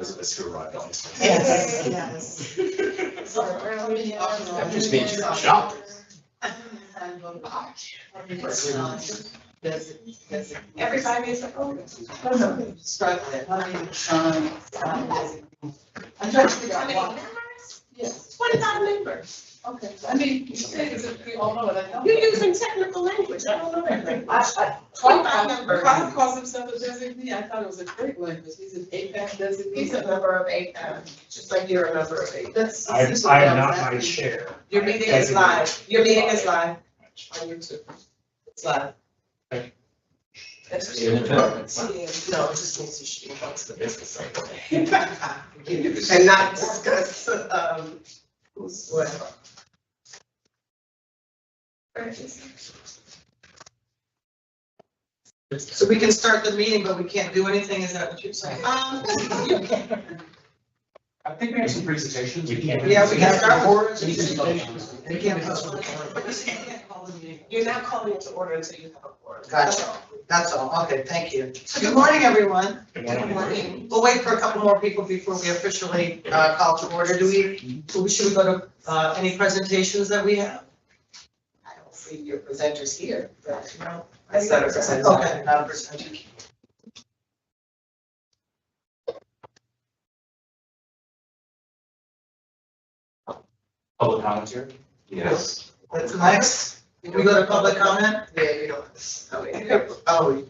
Those of us who arrived on this. Yes, yes. That just means you're shocked. Every 5 years ago. Start with it. I'm trying to figure How out many why. members? Yes, 25 members. okay. I mean, you say as if we all know it. I don't. You're using technical language. I don't know everything. 25 members. Kyle calls himself a designee. I thought it was a great language. He's an APAB designee. He's a member of APAB, just like you're a member of APAB. That's. I am not my chair. Your meeting is live. Your meeting is live on YouTube. It's live. That's See you in a minute. No, it just means you should amongst the business cycle. And not discuss, who's what. So we can start the meeting, but we can't do anything, is that what you're saying? I think we have some presentations. We can't. Yeah, we can start with presentations. We can't call the meeting. You're not calling it to order until you have a board. Gotcha, that's all, okay, thank you. So good morning, everyone. Good morning. We'll wait for a couple more people before we officially call to order. Should we go to any presentations that we have? I don't see your presenters here, but no, that's not a presenter. Okay, not a presenter. Public commentary? Yes. That's next. Can we go to public comment? Yeah, you don't. Oh,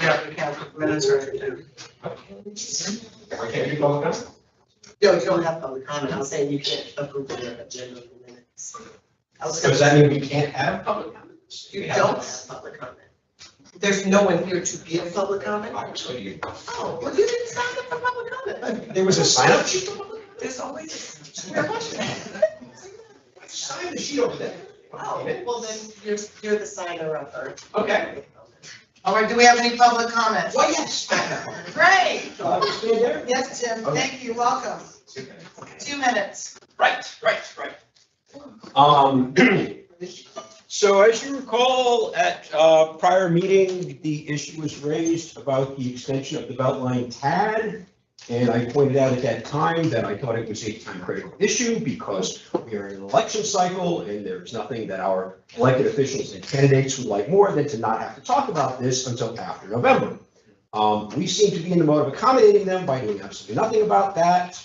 yeah, we can't put minutes or anything. Okay, you public comment? No, you don't have public comment. I'm saying you can't approve the agenda for minutes. I was So does that mean we can't have public comments? You don't have public comment. There's no one here to give public comment? Actually, you. Oh, well, you didn't sign up for public comment. There was a sign up sheet for public comment? There's always. Sign the sheet over there. Oh, well then, you're the signer of her. Okay. All right, do we have any public comments? Well, yes. Great. Stay there? Yes, Jim, Okay. thank you, welcome. 2 minutes. Right. So as you recall, at prior meeting, the issue was raised about the extension of the Beltline TAD. And I pointed out at that time that I thought it was a time critical issue because we are in an election cycle and there's nothing that our elected officials and candidates would like more than to not have to talk about this until after November. We seem to be in the mode of accommodating them by doing absolutely nothing about that.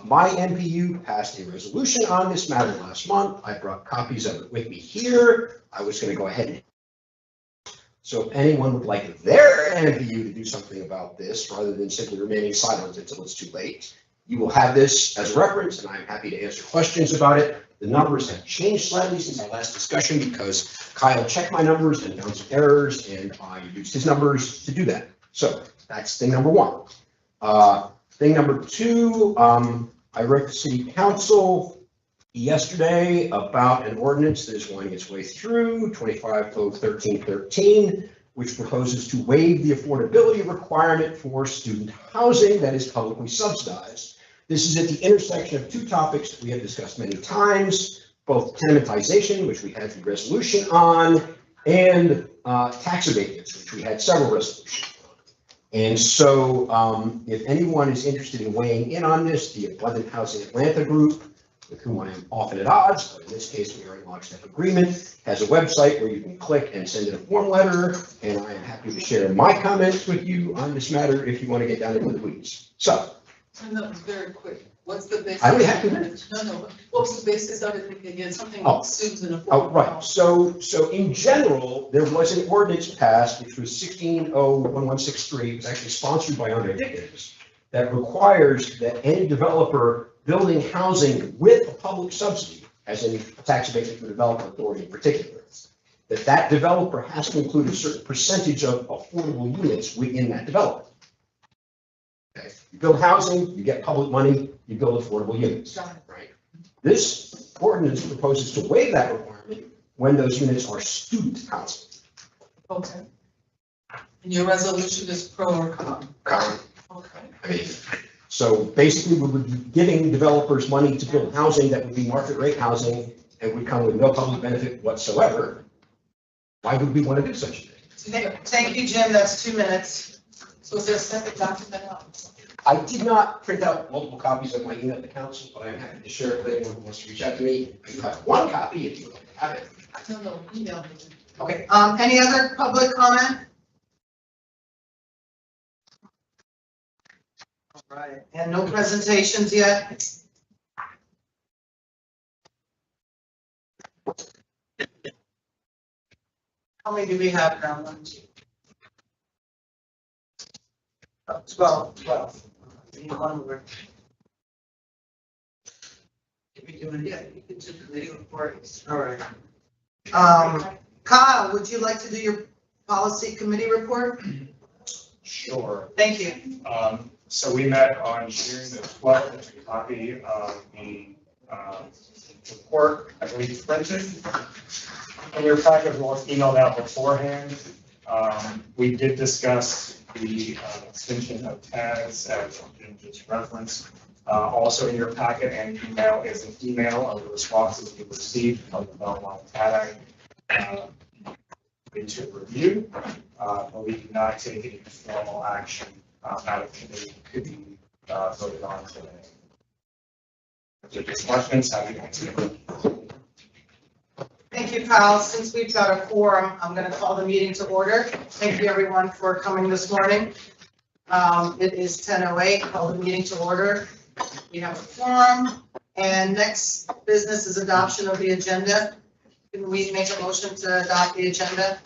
My NPU passed a resolution on this matter last month. I brought copies of it with me here. I was going to go ahead and. So if anyone would like their NPU to do something about this, rather than simply remaining silent until it's too late, you will have this as a reference, and I'm happy to answer questions about it. The numbers have changed slightly since our last discussion because Kyle checked my numbers and found some errors, and I used his numbers to do that. So that's thing number one. Thing number two, I wrote to City Council yesterday about an ordinance that is winding its way through, 25 Code 1313, which proposes to waive the affordability requirement for student housing that is publicly subsidized. This is at the intersection of two topics that we have discussed many times, both tenementization, which we had the resolution on, and tax abatements, which we had several resolutions on. And so if anyone is interested in weighing in on this, the Abundant Housing Atlanta group, with whom I am often at odds, but in this case we are in lockstep agreement, has a website where you can click and send in a form letter, and I am happy to share my comments with you on this matter if you want to get down into the weeds. So. No, very quick. What's the basis? I only have 2 minutes. No, what's the basis of it? Again, something Oh. with students in a. Oh, right. So in general, there was an ordinance passed, which was 16-01163. It was actually sponsored by Andre Dickens, that requires that any developer building housing with a public subsidy, as in tax abatement for development authority in particular, that developer has to include a certain percentage of affordable units within that development. Okay. You build housing, you get public money, you build affordable units, right? This ordinance proposes to waive that requirement when those units are student housing. Okay. And your resolution is pro or con? Con. Okay. I mean, so basically we would be giving developers money to build housing that would be market rate housing and would come with no public benefit whatsoever. Why would we want to do such a thing? Thank you, Jim. That's 2 minutes. So is there a separate document out? I did not print out multiple copies of my email to council, but I'm happy to share it with anyone who wants to reach out to me. You have one copy if you would like to have it. No, email me. Okay. Any other public comment? All right, and no presentations yet? How many do we have now? 1, 2. 12. Need one more. Can we do it? Yeah, you can do committee reports. All right. Kyle, would you like to do your policy committee report? Sure. Thank you. So we met on June the 12th, a copy of the report, I believe printed. In your packet was emailed out beforehand. We did discuss the extension of tags as Jim just referenced. Also in your packet and email is an email of the responses we received from the Belmont tag into review. But we did not take any formal action out of committee could be voted on today. If there's questions, happy to answer them. Thank you, Kyle. Since we've got a quorum, I'm going to call the meeting to order. Thank you, everyone, for coming this morning. It is 10:08. Call the meeting to order. We have a quorum, and next business is adoption of the agenda. Can we make a motion to adopt the agenda?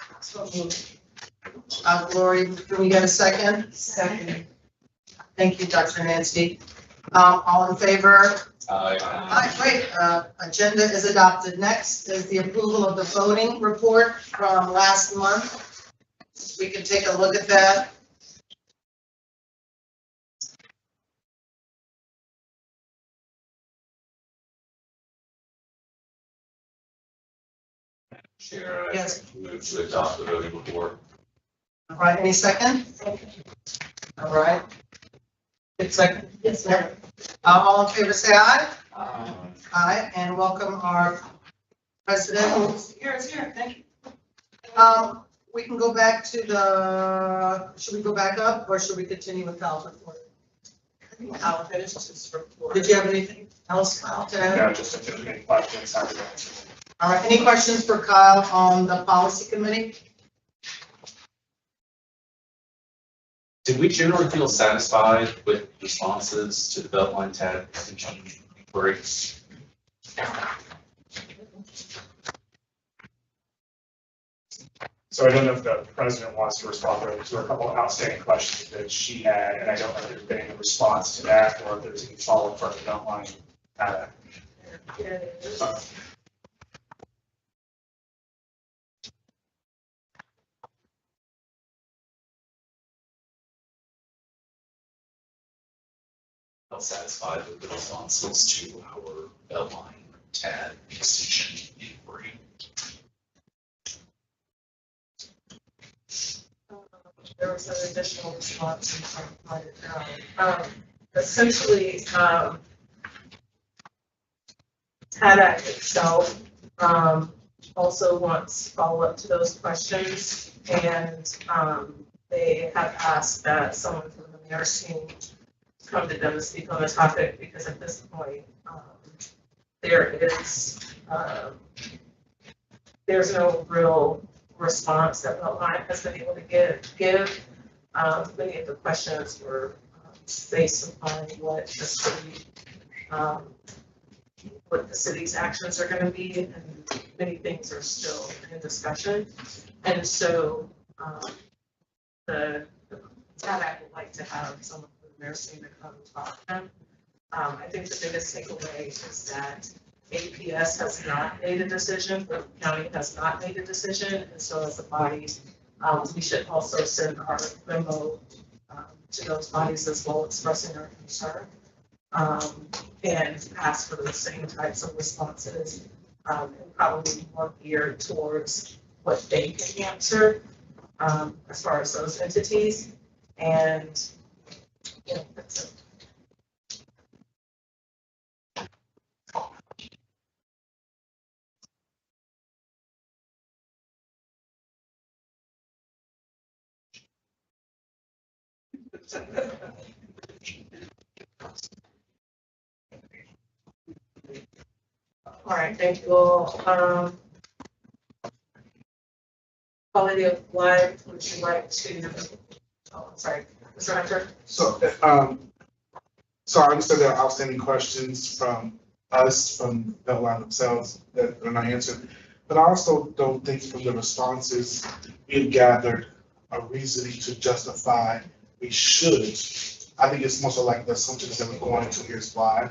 Glory, can we get a second? Second. Thank you, Dr. Nancy. All in favor? Aye, great. Agenda is adopted. Next is the approval of the voting report from last month. We can take a look at that. Chair, I Yes. move to adopt the voting report. All right, any second? All right. Good second? Yes, sir. All in favor, say aye. Aye, and welcome our president. Here, thank you. We can go back to the, should we go back up or should we continue with Kyle's report? Kyle finished his report. Did you have anything else, Kyle, to add? No, just if there's any questions, happy to answer them. All right, any questions for Kyle on the policy committee? Did we generally feel satisfied with responses to the Beltline TAD extension inquiry? So I don't know if the president wants to respond to a couple of outstanding questions that she had, and I don't know if there's been any response to that or if there's any follow-up from the Beltline. Felt satisfied with the responses to our Beltline TAD extension inquiry. There was an additional response from essentially, TADAC itself also wants follow-up to those questions, and they have asked that someone from the mayor's team come to them to speak on the topic, because at this point, there's no real response that Beltline has been able to give. Many of the questions were based upon what the city's actions are going to be, and many things are still in discussion. And so the TADAC would like to have someone from the mayor's team to come and talk to them. I think the biggest takeaway is that APS has not made a decision, the county has not made a decision, and so as a body, we should also send our memo to those bodies as well, expressing our concern, and ask for the same types of responses, and probably more geared towards what they can answer as far as those entities, and yeah, that's it. All right, thank you all. Quality of life, would you like to, oh, sorry, Mr. Hunter? So, so I understand there are outstanding questions from us, from Beltline themselves that are not answered. But I also don't think from the responses we've gathered a reasoning to justify we should. I think it's more so like the assumptions that we're going into, here's why.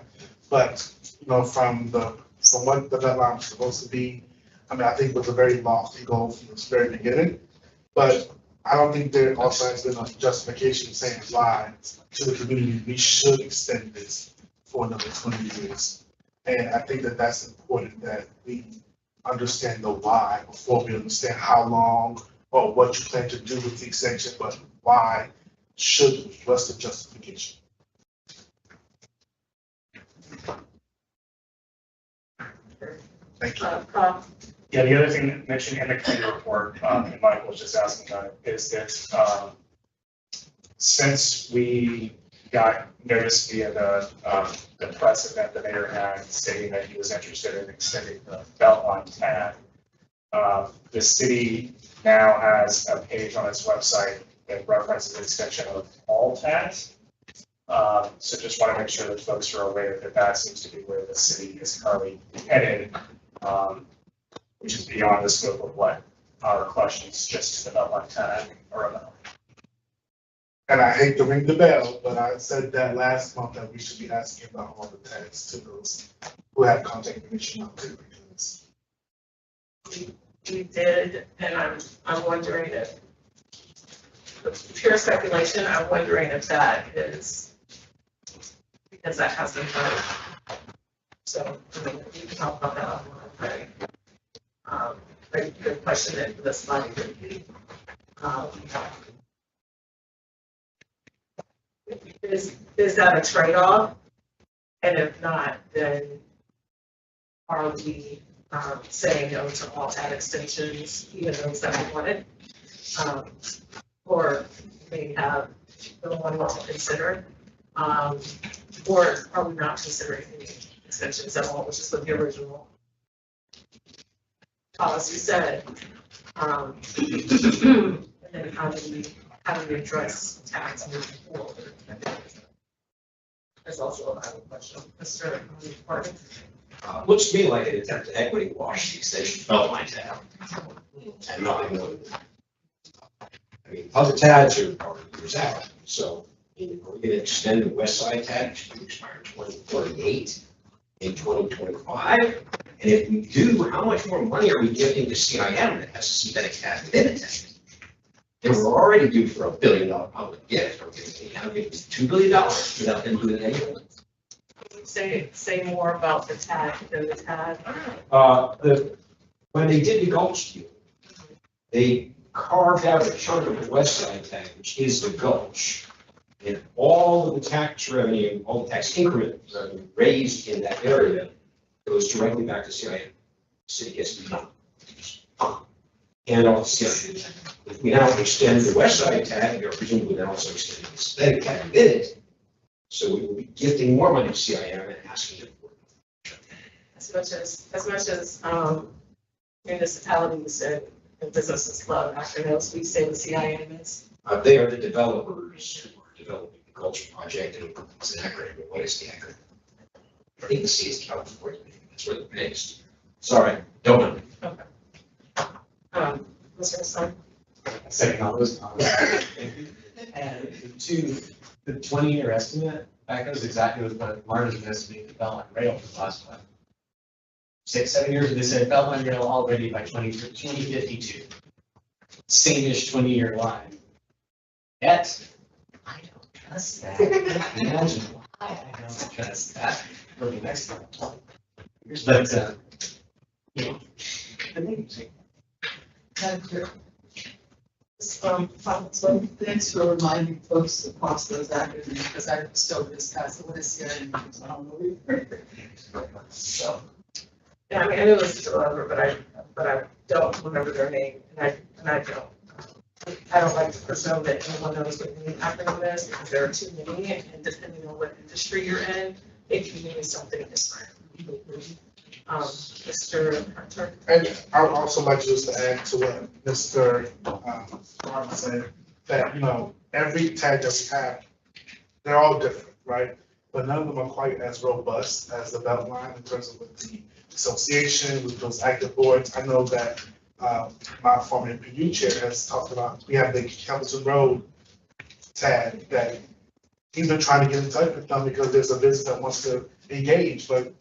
But, you know, from what the Beltline was supposed to be, I mean, I think it was a very lofty goal from the very beginning. But I don't think there also has been a justification saying why to the community, we should extend this for another 20 years. And I think that that's important, that we understand the why before we understand how long or what you plan to do with the extension, but why should we? What's the justification? Thank you. Yeah, the other thing mentioned in the committee report, and Michael was just asking about it, is that since we got notice via the press event the mayor had stating that he was interested in extending the Beltline tag, the city now has a page on its website that references the extension of all tags. So just want to make sure that folks are aware that that seems to be where the city is currently headed, which is beyond the scope of what our questions just to the Beltline tag are about. And I hate to ring the bell, but I said that last month that we should be asking about all the tags to those who have contact information out there. We did, and I'm wondering if, pure speculation, I'm wondering if that is, because that hasn't been, so, I mean, we can talk about that offline, right? Good question that this money would be. Is that a trade-off? And if not, then are we saying no to all tag extensions, even those that we wanted? Or maybe have the one to consider? Or are we not considering any extensions at all, which is what the original policy said? And then how do we address tax moving forward? There's also a valid question. Mr. Martin? Looks to me like an attempt to equity wash the extension of Beltline tab. And not, I mean, other tags are years out, so are we going to extend the West Side tag to expire 2038 in 2025? And if we do, how much more money are we giving to CIM that has a synthetic tag within the tag? And we're already due for $1 billion public gift. Are we going to give $2 billion without them doing anything? Say more about the tag than the tag. When they did the Gulch deal, they carved out a chunk of the West Side tag, which is the Gulch. And all of the tax revenue, all the tax increment revenue raised in that area goes directly back to CIM. The city gets nothing. And all the CIM. If we now extend the West Side tag, we are presumably then also extending the synthetic tag within it. So we will be gifting more money to CIM and asking them for it. As much as municipalities and businesses love acronyms, we say the CIM is. They are the developers who are developing the Gulch project, and it's an acronym. But what is the acronym? I think the C is California. That's where they're based. Sorry, don't know. Okay. Mr. Son? Second all those comments. And to the 20-year estimate, that goes exactly with what Martin's estimating the Beltline rail for the last 6, 7 years. They said Beltline rail already by 2052. Same-ish 20-year line. Yet, I don't trust that. Imagine why I don't trust that for the next 20 years. But, you know, amazing. Thanks for reminding folks to cross those acronyms, because I still discuss what is CIM, so I don't know. So. Yeah, I mean, I knew it was a deliver, but I don't remember their name, and I don't. I don't like to presume that anyone knows what the acronym is, because there are too many, and depending on what industry you're in, it can mean something different. Mr. Hunter? And I would also like just to add to what Mr. Martin said, that, you know, every tag that we have, they're all different, right? But none of them are quite as robust as the Beltline in terms of with the association, with those active boards. I know that my former MPU chair has talked about, we have the Hamilton Road tag that he's been trying to get in touch with them because there's a business that wants to engage, but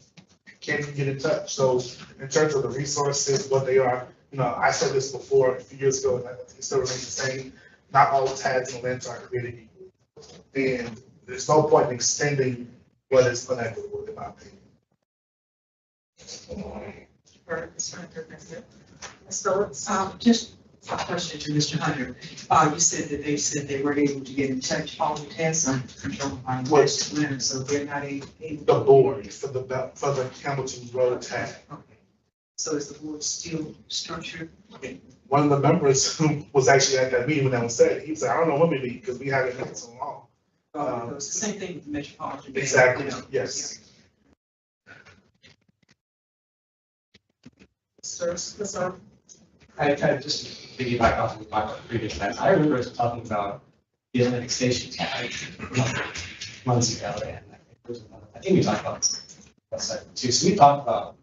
can't get in touch. So in terms of the resources, what they are, you know, I said this before a few years ago, and I think it still remains the same. Not all tags in Atlanta are created equal. And there's no point in extending what is unequitable, in my opinion. Or Mr. Hunter, that's it. Ms. Phillips? Just a question to Mr. Hunter. You said that they said they weren't able to get in touch. All the tests are controlled by West Atlanta, so they're not able. The board for the Hamilton Road tag. Okay. So is the board still structured? One of the members who was actually at that meeting when that was said, he said, I don't know when we meet because we haven't met so long. It's the same thing with the Metropolitan. Area, Exactly, you know. yes. Sir, I kind of just piggyback off of my previous time. I remember us talking about the Atlantic Station tag months ago, and I think we talked about this too. So we talked about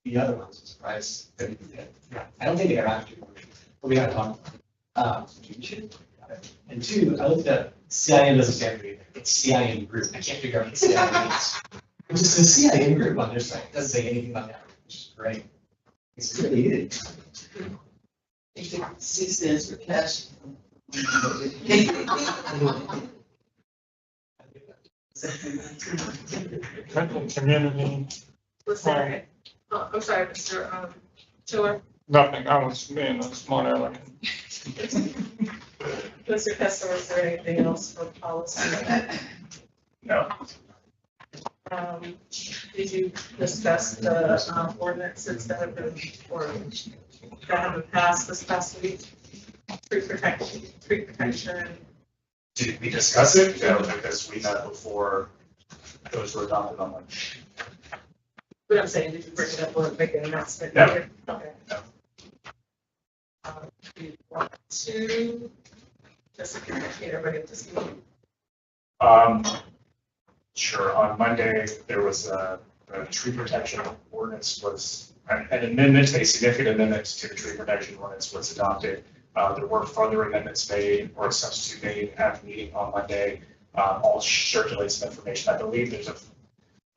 the other ones, I'm surprised that we did. I don't think they are actually, but we have talked about. And two, I looked at CIM doesn't stand for anything. It's CIM group. I can't figure out what CIM means. It's just a CIM group on their site. It doesn't say anything about that, which is great. It's really good. C stands for cash. Trenton community, listen, I'm sorry, Mr. Chiller. nothing, I was being a smart aleck. Mr. Kessler, is there anything else for policy? No. Did you discuss the ordinances that have been, or that have been passed this past week? Tree protection. Did we discuss it? No, because we met before those were adopted on Monday. But I'm saying, did you bring it up or make an announcement? No. Okay. No. Do you want to, just to communicate everybody at this meeting? Sure, on Monday, there was a tree protection ordinance was, an amendment, a significant amendment to the tree protection ordinance was adopted. There were further amendments made or substitute made at the meeting on Monday. I'll circulate some information. I believe there's a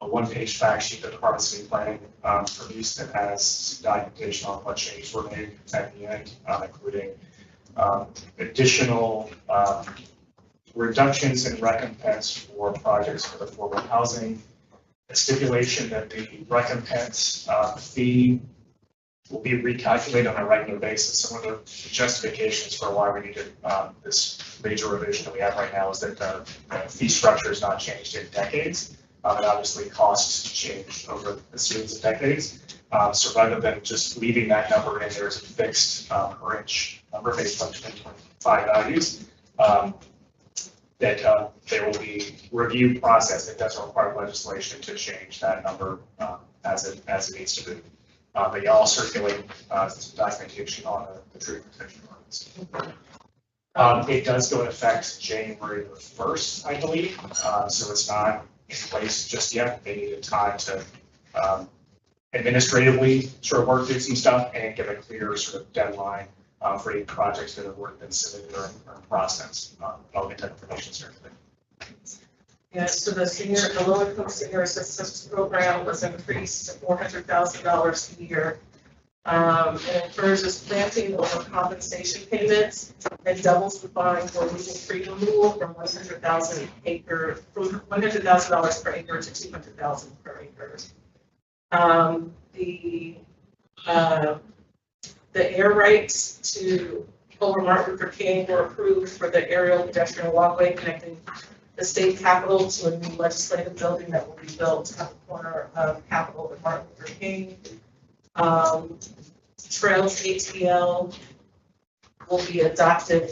one-page fact sheet that the Department of City Planning produced that has some documentation on what changes were made at the end, including additional reductions in recompense for projects for the affordable housing, a stipulation that the recompense fee will be recalculated on a regular basis. Some of the justifications for why we needed this major revision that we have right now is that the fee structure is not changed in decades. And obviously costs change over a series of decades. So rather than just leaving that number in there as a fixed per inch number based on 2025 values, that there will be review process that doesn't require legislation to change that number as it needs to be. But you all circulate some documentation on the tree protection ordinance. It does go into effect January the 1st, I believe. So it's not in place just yet. They needed time to administratively sort of work through some stuff and get a clear sort of deadline for any projects that have already been submitted or in process. I'll get that information circulated. Yes, so the low income senior assistance program was increased to $400,000 a year. It encourages planting over compensation payments and doubles the fine for leaving tree removal from $100,000 per acre to $200,000 per acre. The air rights to over Martin Luther King were approved for the aerial pedestrian walkway connecting the state capitol to a new legislative building that will be built at the corner of Capitol and Martin Luther King. Trails ATL will be adopted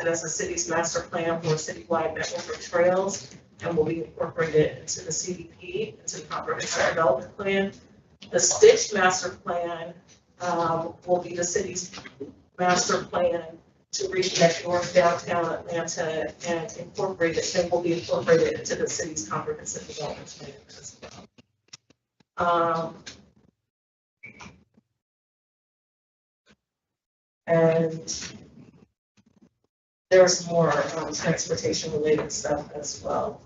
as a city's master plan for a citywide network of trails and will be incorporated into the CDP, into the comprehensive development plan. The Stitch master plan will be the city's master plan to reconnect North Downtown Atlanta and will be incorporated into the city's comprehensive development plan as well. And there's more transportation related stuff as well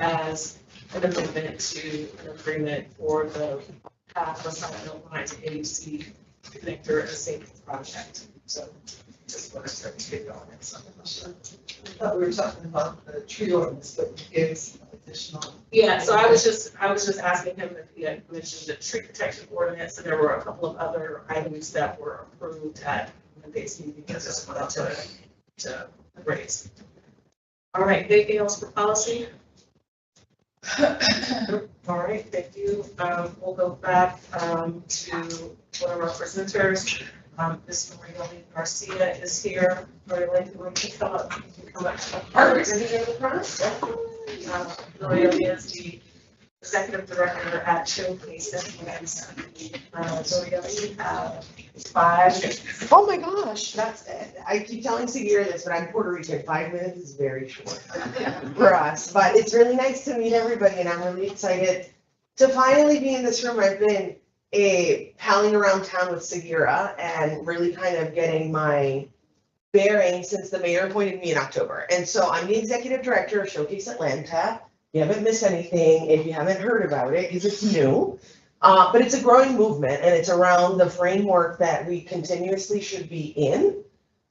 as an amendment to an agreement for the path recycle line to AUC connector and safety project. So just want to start to get going at some of them. I thought we were talking about the tree ordinance, but it's additional. Yeah, so I was just asking him if he had mentioned the tree protection ordinance, and there were a couple of other items that were approved at Monday's meeting because I just wanted to raise. All right, anything else for policy? All right, thank you. We'll go back to one of our presenters. Ms. Maria Garcia is here. Maria, you want to come up? Maria is the executive director at Showcase. Maria, we have 5. Oh my gosh, that's, I keep telling Sagira this, but I'm Puerto Rican, 5 minutes is very short for us, but it's really nice to meet everybody and I'm really excited to finally be in this room. I've been palling around town with Sagira and really kind of getting my bearings since the mayor appointed me in October. And so I'm the executive director of Showcase Atlanta. You haven't missed anything if you haven't heard about it because it's new. But it's a growing movement and it's around the framework that we continuously should be in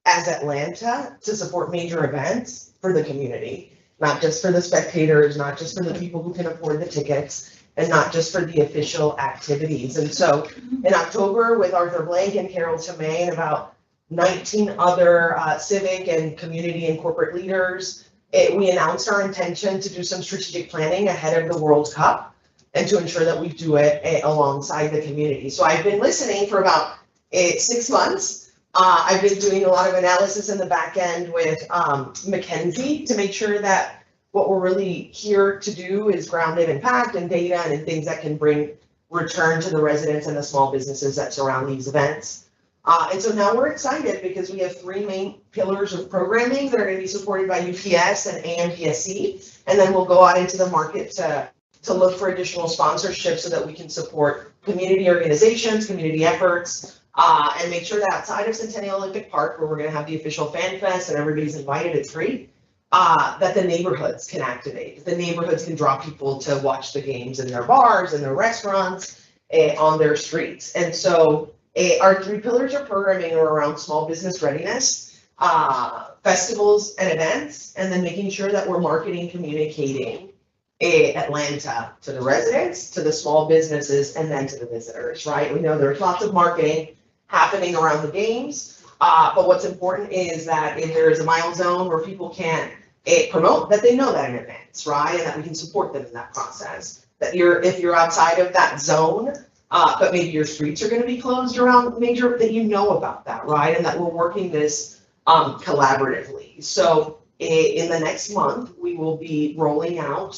as Atlanta to support major events for the community, not just for the spectators, not just for the people who can afford the tickets, and not just for the official activities. And so in October with Arthur Blank and Carol Tomei and about 19 other civic and community and corporate leaders, we announced our intention to do some strategic planning ahead of the World Cup and to ensure that we do it alongside the community. So I've been listening for about 6 months. I've been doing a lot of analysis in the back end with McKinsey to make sure that what we're really here to do is grounded in fact and data and in things that can bring return to the residents and the small businesses that surround these events. And so now we're excited because we have 3 main pillars of programming that are going to be supported by UPS and AMPSC, and then we'll go out into the market to look for additional sponsorships so that we can support community organizations, community efforts, and make sure that outside of Centennial Olympic Park, where we're going to have the official fan fest and everybody's invited, it's free, that the neighborhoods can activate. The neighborhoods can draw people to watch the games in their bars and their restaurants, on their streets. And so our 3 pillars of programming are around small business readiness, festivals and events, and then making sure that we're marketing, communicating Atlanta to the residents, to the small businesses, and then to the visitors, right? We know there's lots of marketing happening around the games, but what's important is that if there is a mile zone where people can't promote, that they know that in advance, right? And that we can support them in that process. That if you're outside of that zone, but maybe your streets are going to be closed around major, that you know about that, right? And that we're working this collaboratively. So in the next month, we will be rolling out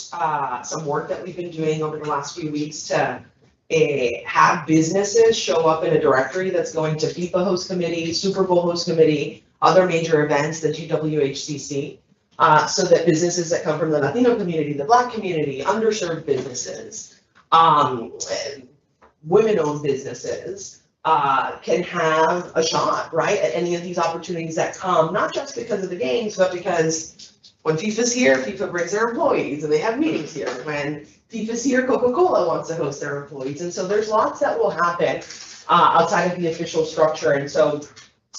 some work that we've been doing over the last few weeks to have businesses show up in a directory that's going to FIFA host committee, Super Bowl host committee, other major events, the GWHCC, so that businesses that come from the Latino community, the Black community, underserved businesses, women-owned businesses, can have a shot, right, at any of these opportunities that come, not just because of the games, but because when FIFA's here, FIFA brings their employees and they have meetings here. When FIFA's here, Coca-Cola wants to host their employees. And so there's lots that will happen outside of the official structure. And so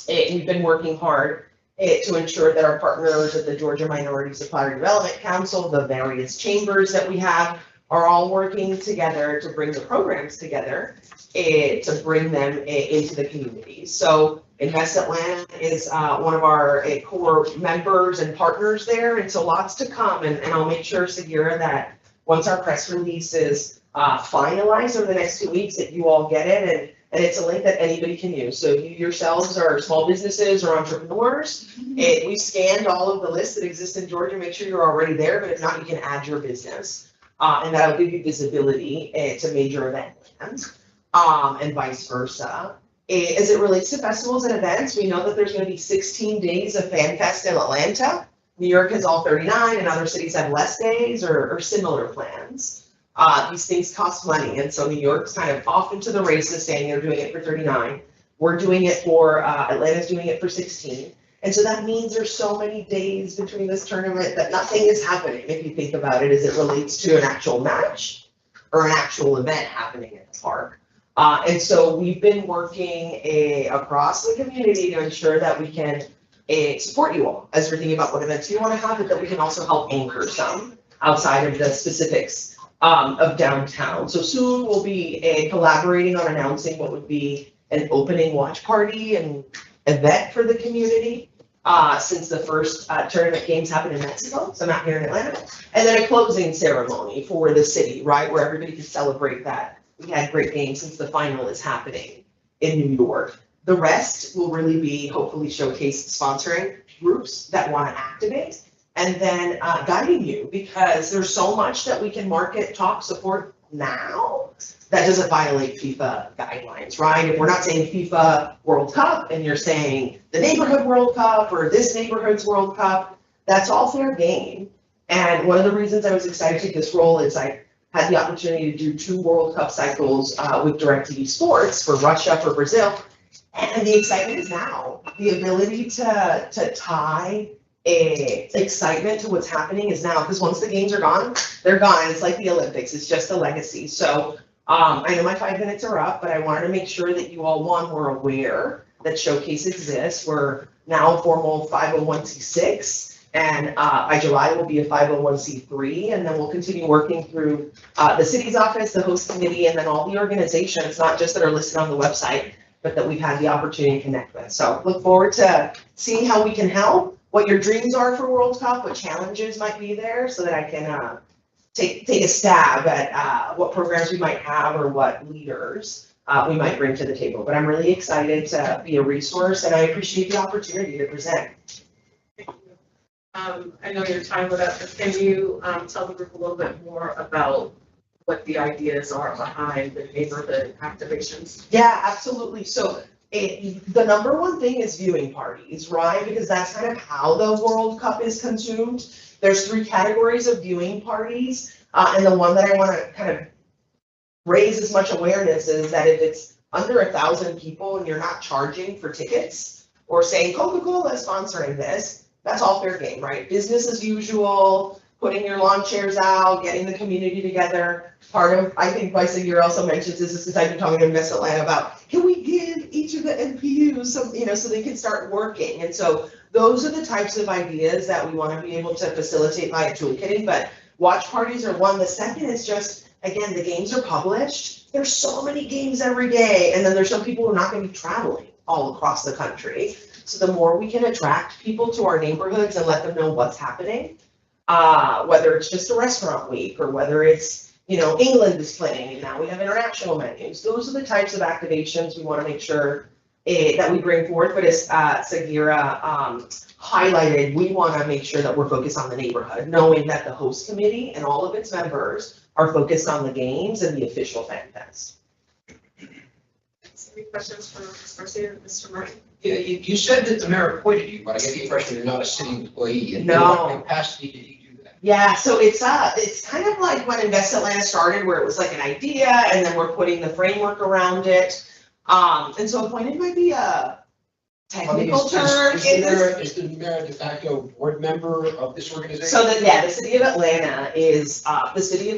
we've been working hard to ensure that our partners at the Georgia Minority Supplier Development Council, the various chambers that we have, are all working together to bring the programs together to bring them into the community. So Invest Atlanta is one of our core members and partners there, and so lots to come. And I'll make sure, Sagira, that once our press release is finalized over the next 2 weeks, that you all get it. And it's a link that anybody can use. So you yourselves are small businesses or entrepreneurs. And we've scanned all of the lists that exist in Georgia. Make sure you're already there, but if not, you can add your business. And that'll give you visibility to major event plans, and vice versa. As it relates to festivals and events, we know that there's going to be 16 days of Fan Fest in Atlanta. New York has all 39, and other cities have less days or similar plans. These things cost money, and so New York's kind of off into the races saying they're doing it for 39. We're doing it for, Atlanta's doing it for 16. And so that means there's so many days between this tournament that nothing is happening, if you think about it, as it relates to an actual match or an actual event happening at the park. And so we've been working across the community to ensure that we can support you all as we're thinking about what events you want to have, but that we can also help anchor some outside of the specifics of downtown. So soon we'll be collaborating on announcing what would be an opening watch party and event for the community, since the first tournament games happened in Mexico, so not here in Atlanta, and then a closing ceremony for the city, right, where everybody can celebrate that we had great games since the final is happening in New York. The rest will really be hopefully showcase sponsoring groups that want to activate, and then guiding you, because there's so much that we can market, talk, support now that doesn't violate FIFA guidelines, right? If we're not saying FIFA World Cup and you're saying the neighborhood World Cup or this neighborhood's World Cup, that's all fair game. And one of the reasons I was excited to take this role is I had the opportunity to do 2 World Cup cycles with DirecTV Sports for Russia, for Brazil. And the excitement is now. The ability to tie excitement to what's happening is now, because once the games are gone, they're gone. It's like the Olympics, it's just a legacy. So I know my 5 minutes are up, but I wanted to make sure that you all, one, were aware that Showcase exists. We're now a formal 501c6, and by July we'll be a 501c3, and then we'll continue working through the city's office, the host committee, and then all the organizations, not just that are listed on the website, but that we've had the opportunity to connect with. So look forward to seeing how we can help, what your dreams are for World Cup, what challenges might be there, so that I can take a stab at what programs we might have or what leaders we might bring to the table. But I'm really excited to be a resource, and I appreciate the opportunity to present. I know your time with us, but can you tell the group a little bit more about what the ideas are behind the neighborhood activations? Yeah, absolutely. So the number one thing is viewing parties, right? Because that's kind of how the World Cup is consumed. There's 3 categories of viewing parties. And the one that I want to kind of raise as much awareness is that if it's under 1,000 people and you're not charging for tickets or saying Coca-Cola is sponsoring this, that's all fair game, right? Business as usual, putting your lawn chairs out, getting the community together. Part of, I think Vice Year also mentions this, because I've been talking to Invest Atlanta about, can we give each of the NPUs some, so they can start working? And so those are the types of ideas that we want to be able to facilitate by toolkitting, but watch parties are one. The second is just, again, the games are published. There's so many games every day, and then there's some people who are not going to be traveling all across the country. So the more we can attract people to our neighborhoods and let them know what's happening, whether it's just a restaurant week or whether it's, England is playing and now we have international menus. Those are the types of activations we want to make sure that we bring forward. But as Sagira highlighted, we want to make sure that we're focused on the neighborhood, knowing that the host committee and all of its members are focused on the games and the official fan fest. Any questions for Ms. Garcia and Mr. Martin? Yeah, you said that the mayor appointed you, but I get the impression you're not a city employee. In No. what capacity did he do that? Yeah, so it's kind of like when Invest Atlanta started, where it was like an idea and then we're putting the framework around it. And so appointed might be a technical term. Is the mayor de facto board member of this organization? So the city of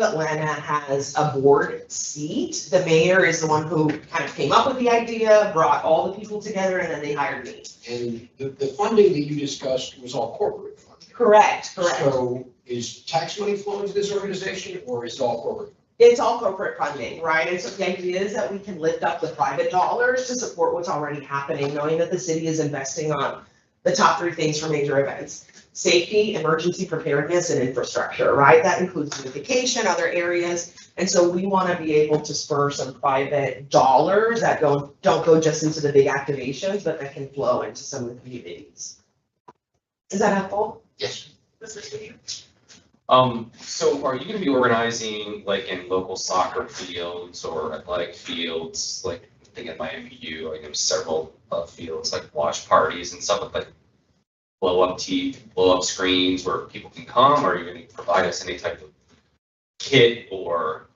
Atlanta has a board seat. The mayor is the one who kind of came up with the idea, brought all the people together, and then they hired me. And the funding that you discussed was all corporate funding? Correct. So is tax money flowing to this organization, or is it all corporate? It's all corporate funding, right? And so the idea is that we can lift up the private dollars to support what's already happening, knowing that the city is investing on the top 3 things for major events. safety, emergency preparedness, and infrastructure, right? That includes beautification, other areas. And so we want to be able to spur some private dollars that don't go just into the big activations, but that can flow into some of the communities. Is that helpful? Yes. Mr. Steve? So are you gonna be organizing like in local soccer fields or athletic fields, like I think at my MPU, like there's several fields, like watch parties and stuff with like blow up screens where people can come, or are you gonna provide us any type of kit or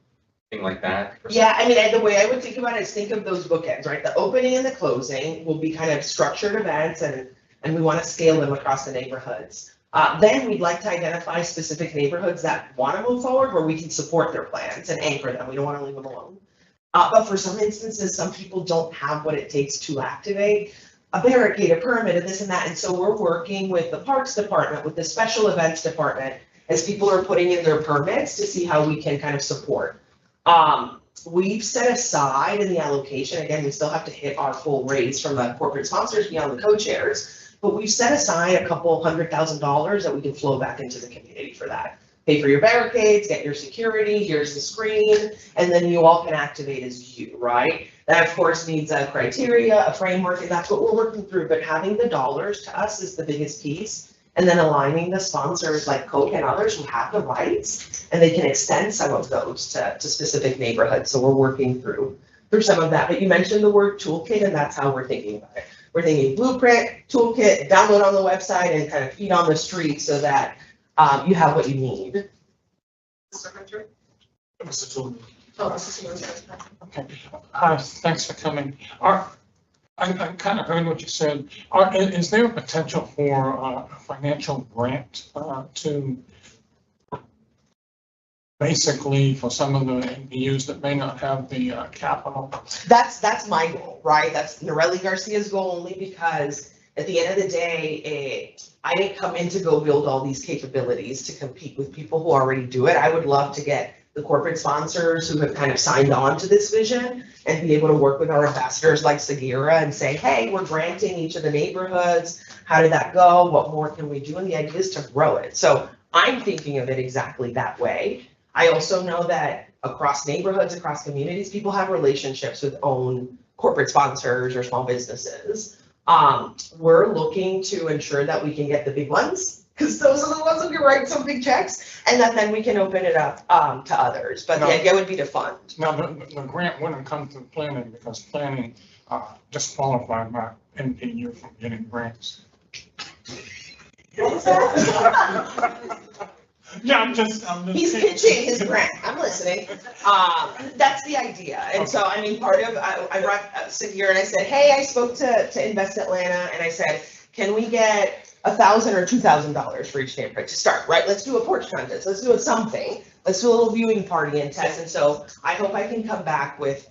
thing like that? Yeah, I mean, the way I would think about it is think of those bookends, right? The opening and the closing will be kind of structured events and we want to scale them across the neighborhoods. Then we'd like to identify specific neighborhoods that want to move forward where we can support their plans and anchor them. We don't want to leave them alone. But for some instances, some people don't have what it takes to activate a barricade, a permit, and this and that. And so we're working with the Parks Department, with the Special Events Department, as people are putting in their permits to see how we can kind of support. We've set aside in the allocation, again, we still have to hit our full raise from the corporate sponsors beyond the co-chairs, but we've set aside a couple $100,000 that we can flow back into the community for that. Pay for your barricades, get your security, here's the screen, and then you all can activate as you, right? That of course needs a criteria, a framework, and that's what we're working through, but having the dollars to us is the biggest piece. And then aligning the sponsors like Coke and others who have the rights, and they can extend some of those to specific neighborhoods. So we're working through some of that. But you mentioned the word toolkit, and that's how we're thinking about it. We're thinking blueprint, toolkit, download on the website, and kind of feed on the street so that you have what you need. Mr. Hunter? Mr. Toomey. Oh, Mr. Stevens. Okay, thanks for coming. I kind of heard what you said. Is there a potential for a financial grant to basically for some of the MPUs that may not have the capital? That's my goal, right? That's Norelli Garcia's goal, only because at the end of the day, I didn't come in to go build all these capabilities to compete with people who already do it. I would love to get the corporate sponsors who have kind of signed on to this vision and be able to work with our ambassadors like Sagira and say, hey, we're granting each of the neighborhoods. How did that go? What more can we do? And the idea is to grow it. So I'm thinking of it exactly that way. I also know that across neighborhoods, across communities, people have relationships with own corporate sponsors or small businesses. We're looking to ensure that we can get the big ones, because those are the ones who can write some big checks, and that then we can open it up to others. But the idea would be to fund. Now, the grant wouldn't come through planning because planning disqualified my MPU from getting grants. What was that? Yeah, I'm just. He's pitching his grant. I'm listening. That's the idea. And so, I mean, part of, I brought Sagira and I said, hey, I spoke to Invest Atlanta and I said, can we get $1,000 or $2,000 for each neighborhood to start, right? Let's do a porch contest. Let's do something. Let's do a little viewing party and test. And so I hope I can come back with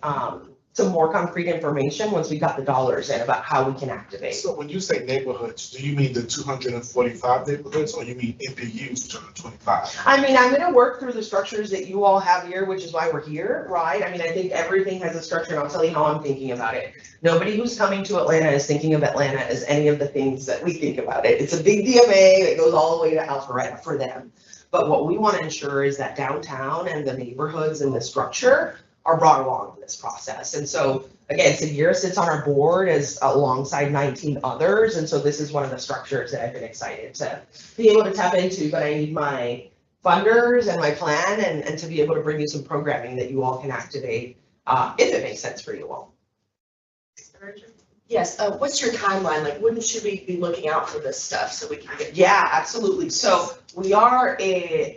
some more concrete information once we got the dollars in about how we can activate. So when you say neighborhoods, do you mean the 245 neighborhoods or you mean MPUs 225? I mean, I'm gonna work through the structures that you all have here, which is why we're here, right? I mean, I think everything has a structure, and I'll tell you how I'm thinking about it. Nobody who's coming to Atlanta is thinking of Atlanta as any of the things that we think about it. It's a big DMA that goes all the way to Alpharetta for them. But what we want to ensure is that downtown and the neighborhoods and the structure are brought along in this process. And so again, Sagira sits on our board as alongside 19 others. And so this is one of the structures that I've been excited to be able to tap into, but I need my funders and my plan and to be able to bring you some programming that you all can activate if it makes sense for you all. Yes, what's your timeline? Like, when should we be looking out for this stuff so we can get? Yeah, absolutely. So we are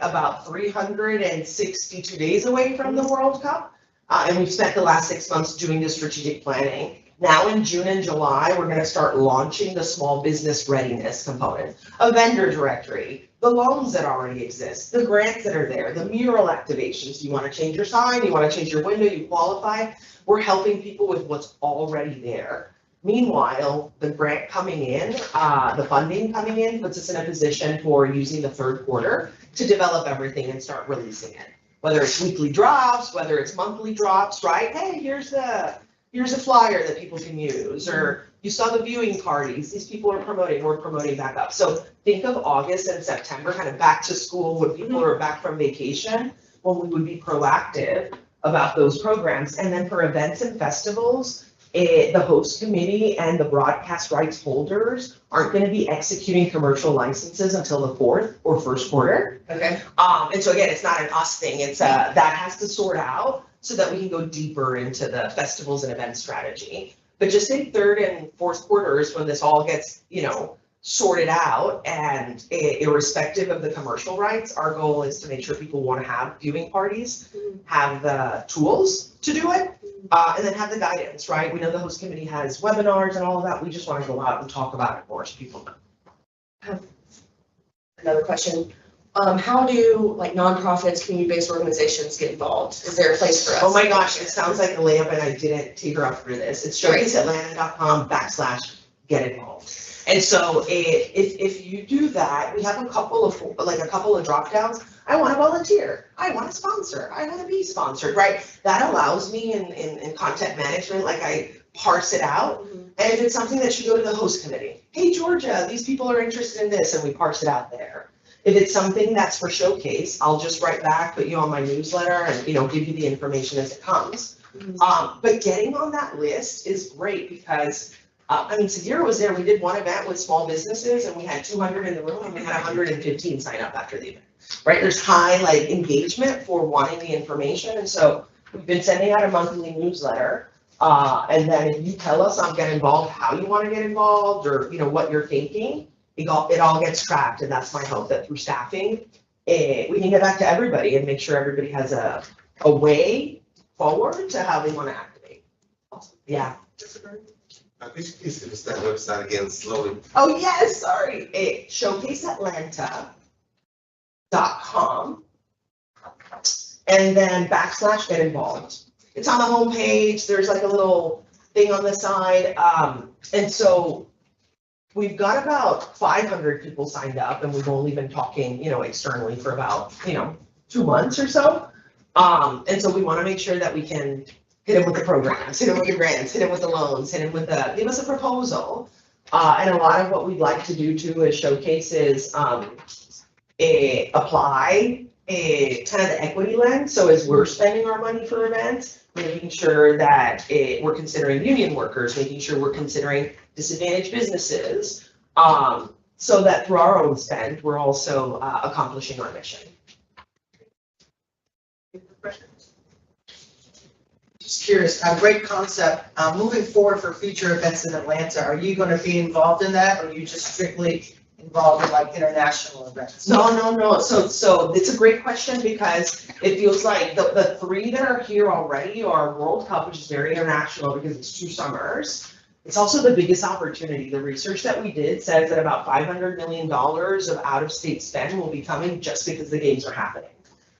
about 362 days away from the World Cup. And we've spent the last 6 months doing the strategic planning. Now in June and July, we're going to start launching the small business readiness component, a vendor directory, the loans that already exist, the grants that are there, the mural activations. You want to change your sign, you want to change your window, you qualify. We're helping people with what's already there. Meanwhile, the grant coming in, the funding coming in puts us in a position for using the third quarter to develop everything and start releasing it. Whether it's weekly drops, whether it's monthly drops, right? Hey, here's a flyer that people can use, or You saw the viewing parties, these people are promoting, we're promoting back up. So think of August and September, kind of back to school when people are back from vacation, when we would be proactive about those programs. And then for events and festivals, the host committee and the broadcast rights holders aren't gonna be executing commercial licenses until the fourth or first quarter. Okay. And so again, it's not an us thing, it's that has to sort out so that we can go deeper into the festivals and event strategy. But just in third and fourth quarters, when this all gets, sorted out, and irrespective of the commercial rights, our goal is to make sure people want to have viewing parties, have the tools to do it, and then have the guidance, right? We know the host committee has webinars and all of that. We just want to go out and talk about it more so people know. Another question. How do like nonprofits, community-based organizations get involved? Is there a place for us? Oh my gosh, it sounds like a layup and I didn't teeter up for this. It's showcaseatlanta.com/get involved. And so if you do that, we have a couple of drop downs. I want to volunteer. I want to sponsor. I want to be sponsored, right? That allows me in content management, like I parse it out. And if it's something that should go to the host committee, hey, Georgia, these people are interested in this, and we parse it out there. If it's something that's for showcase, I'll just write back, put you on my newsletter and, give you the information as it comes. But getting on that list is great because Sagira was there, we did one event with small businesses and we had 200 in the room and we had 115 sign up after the event, right? There's high engagement for wanting the information. And so we've been sending out a monthly newsletter. And then if you tell us get involved, how you want to get involved or, what you're thinking, it all gets tracked. And that's my hope that through staffing, we can get back to everybody and make sure everybody has a way forward to how they want to activate. Yeah. I think you can give that website again slowly. Oh, yes, sorry. Showcaseatlanta.com and then /get involved. It's on the homepage. There's like a little thing on the side. And so we've got about 500 people signed up and we've only been talking, externally for about, 2 months or so. And so we want to make sure that we can hit him with the programs, hit him with the grants, hit him with the loans, hit him with give us a proposal. And a lot of what we'd like to do too is showcases, apply kind of the equity lens. So as we're spending our money for events, making sure that we're considering union workers, making sure we're considering disadvantaged businesses, so that through our own spend, we're also accomplishing our mission. Just curious, a great concept. Moving forward for future events in Atlanta, are you going to be involved in that, or are you just strictly involved in international events? No. So it's a great question because it feels like the 3 that are here already are World Cup, which is very international because it's 2 summers. It's also the biggest opportunity. The research that we did says that about $500 million of out-of-state spend will be coming just because the games are happening.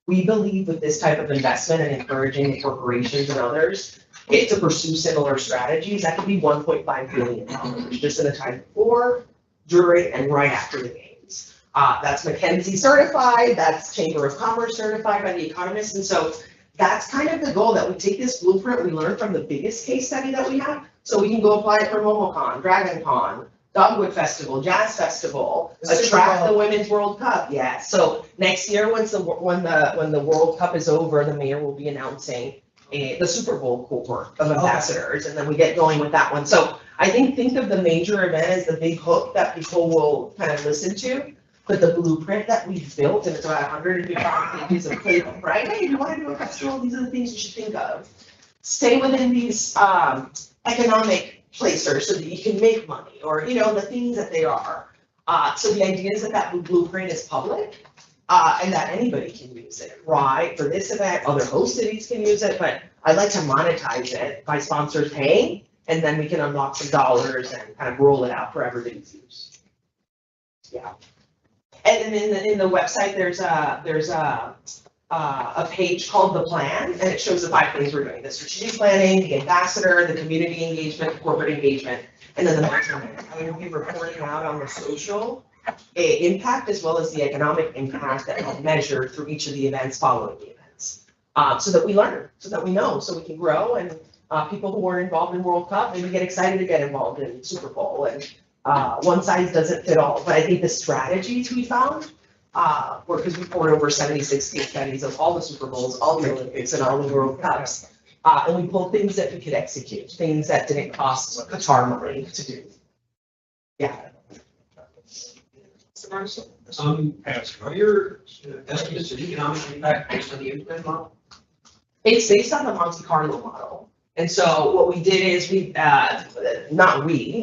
We believe with this type of investment and encouraging the corporations and others to pursue similar strategies, that could be $1.5 billion just in the time before, during, and right after the games. That's McKinsey certified, that's Chamber of Commerce certified by The Economist, and so that's kind of the goal, that we take this blueprint, we learn from the biggest case study that we have, so we can go apply it for MomoCon, DragonCon, Dogwood Festival, Jazz Festival, attract the Women's World Cup. Yeah. So next year, when the World Cup is over, the mayor will be announcing the Super Bowl cohort of ambassadors, and then we get going with that one. So I think of the major event as the big hook that people will kind of listen to, but the blueprint that we've built, and it's about 155 pages of playbook, right? Hey, if you want to do a festival, these are the things you should think of. Stay within these economic placers so that you can make money, or the things that they are. So the idea is that blueprint is public, and that anybody can use it, right? For this event, other host cities can use it, but I'd like to monetize it by sponsors paying, and then we can unlock some dollars and kind of roll it out for everybody's use. Yeah. And then in the website, there's a page called The Plan, and it shows the 5 things we're doing: the strategic planning, the ambassador, the community engagement, the corporate engagement, and then the master plan. I will be reporting out on the social impact as well as the economic impact that we'll measure through each of the events following the events. So that we learn, so that we know, so we can grow and people who weren't involved in World Cup, maybe get excited to get involved in Super Bowl, and one size doesn't fit all. But I think the strategies we found were, because we poured over 76 case studies of all the Super Bowls, all the Olympics, and all the World Cups. And we pulled things that we could execute, things that didn't cost Qatar money to do. Yeah. Mr. Marshall? Are your estimates of economic impact based on the internet model? It's based on the Monte Carlo model. And so what we did is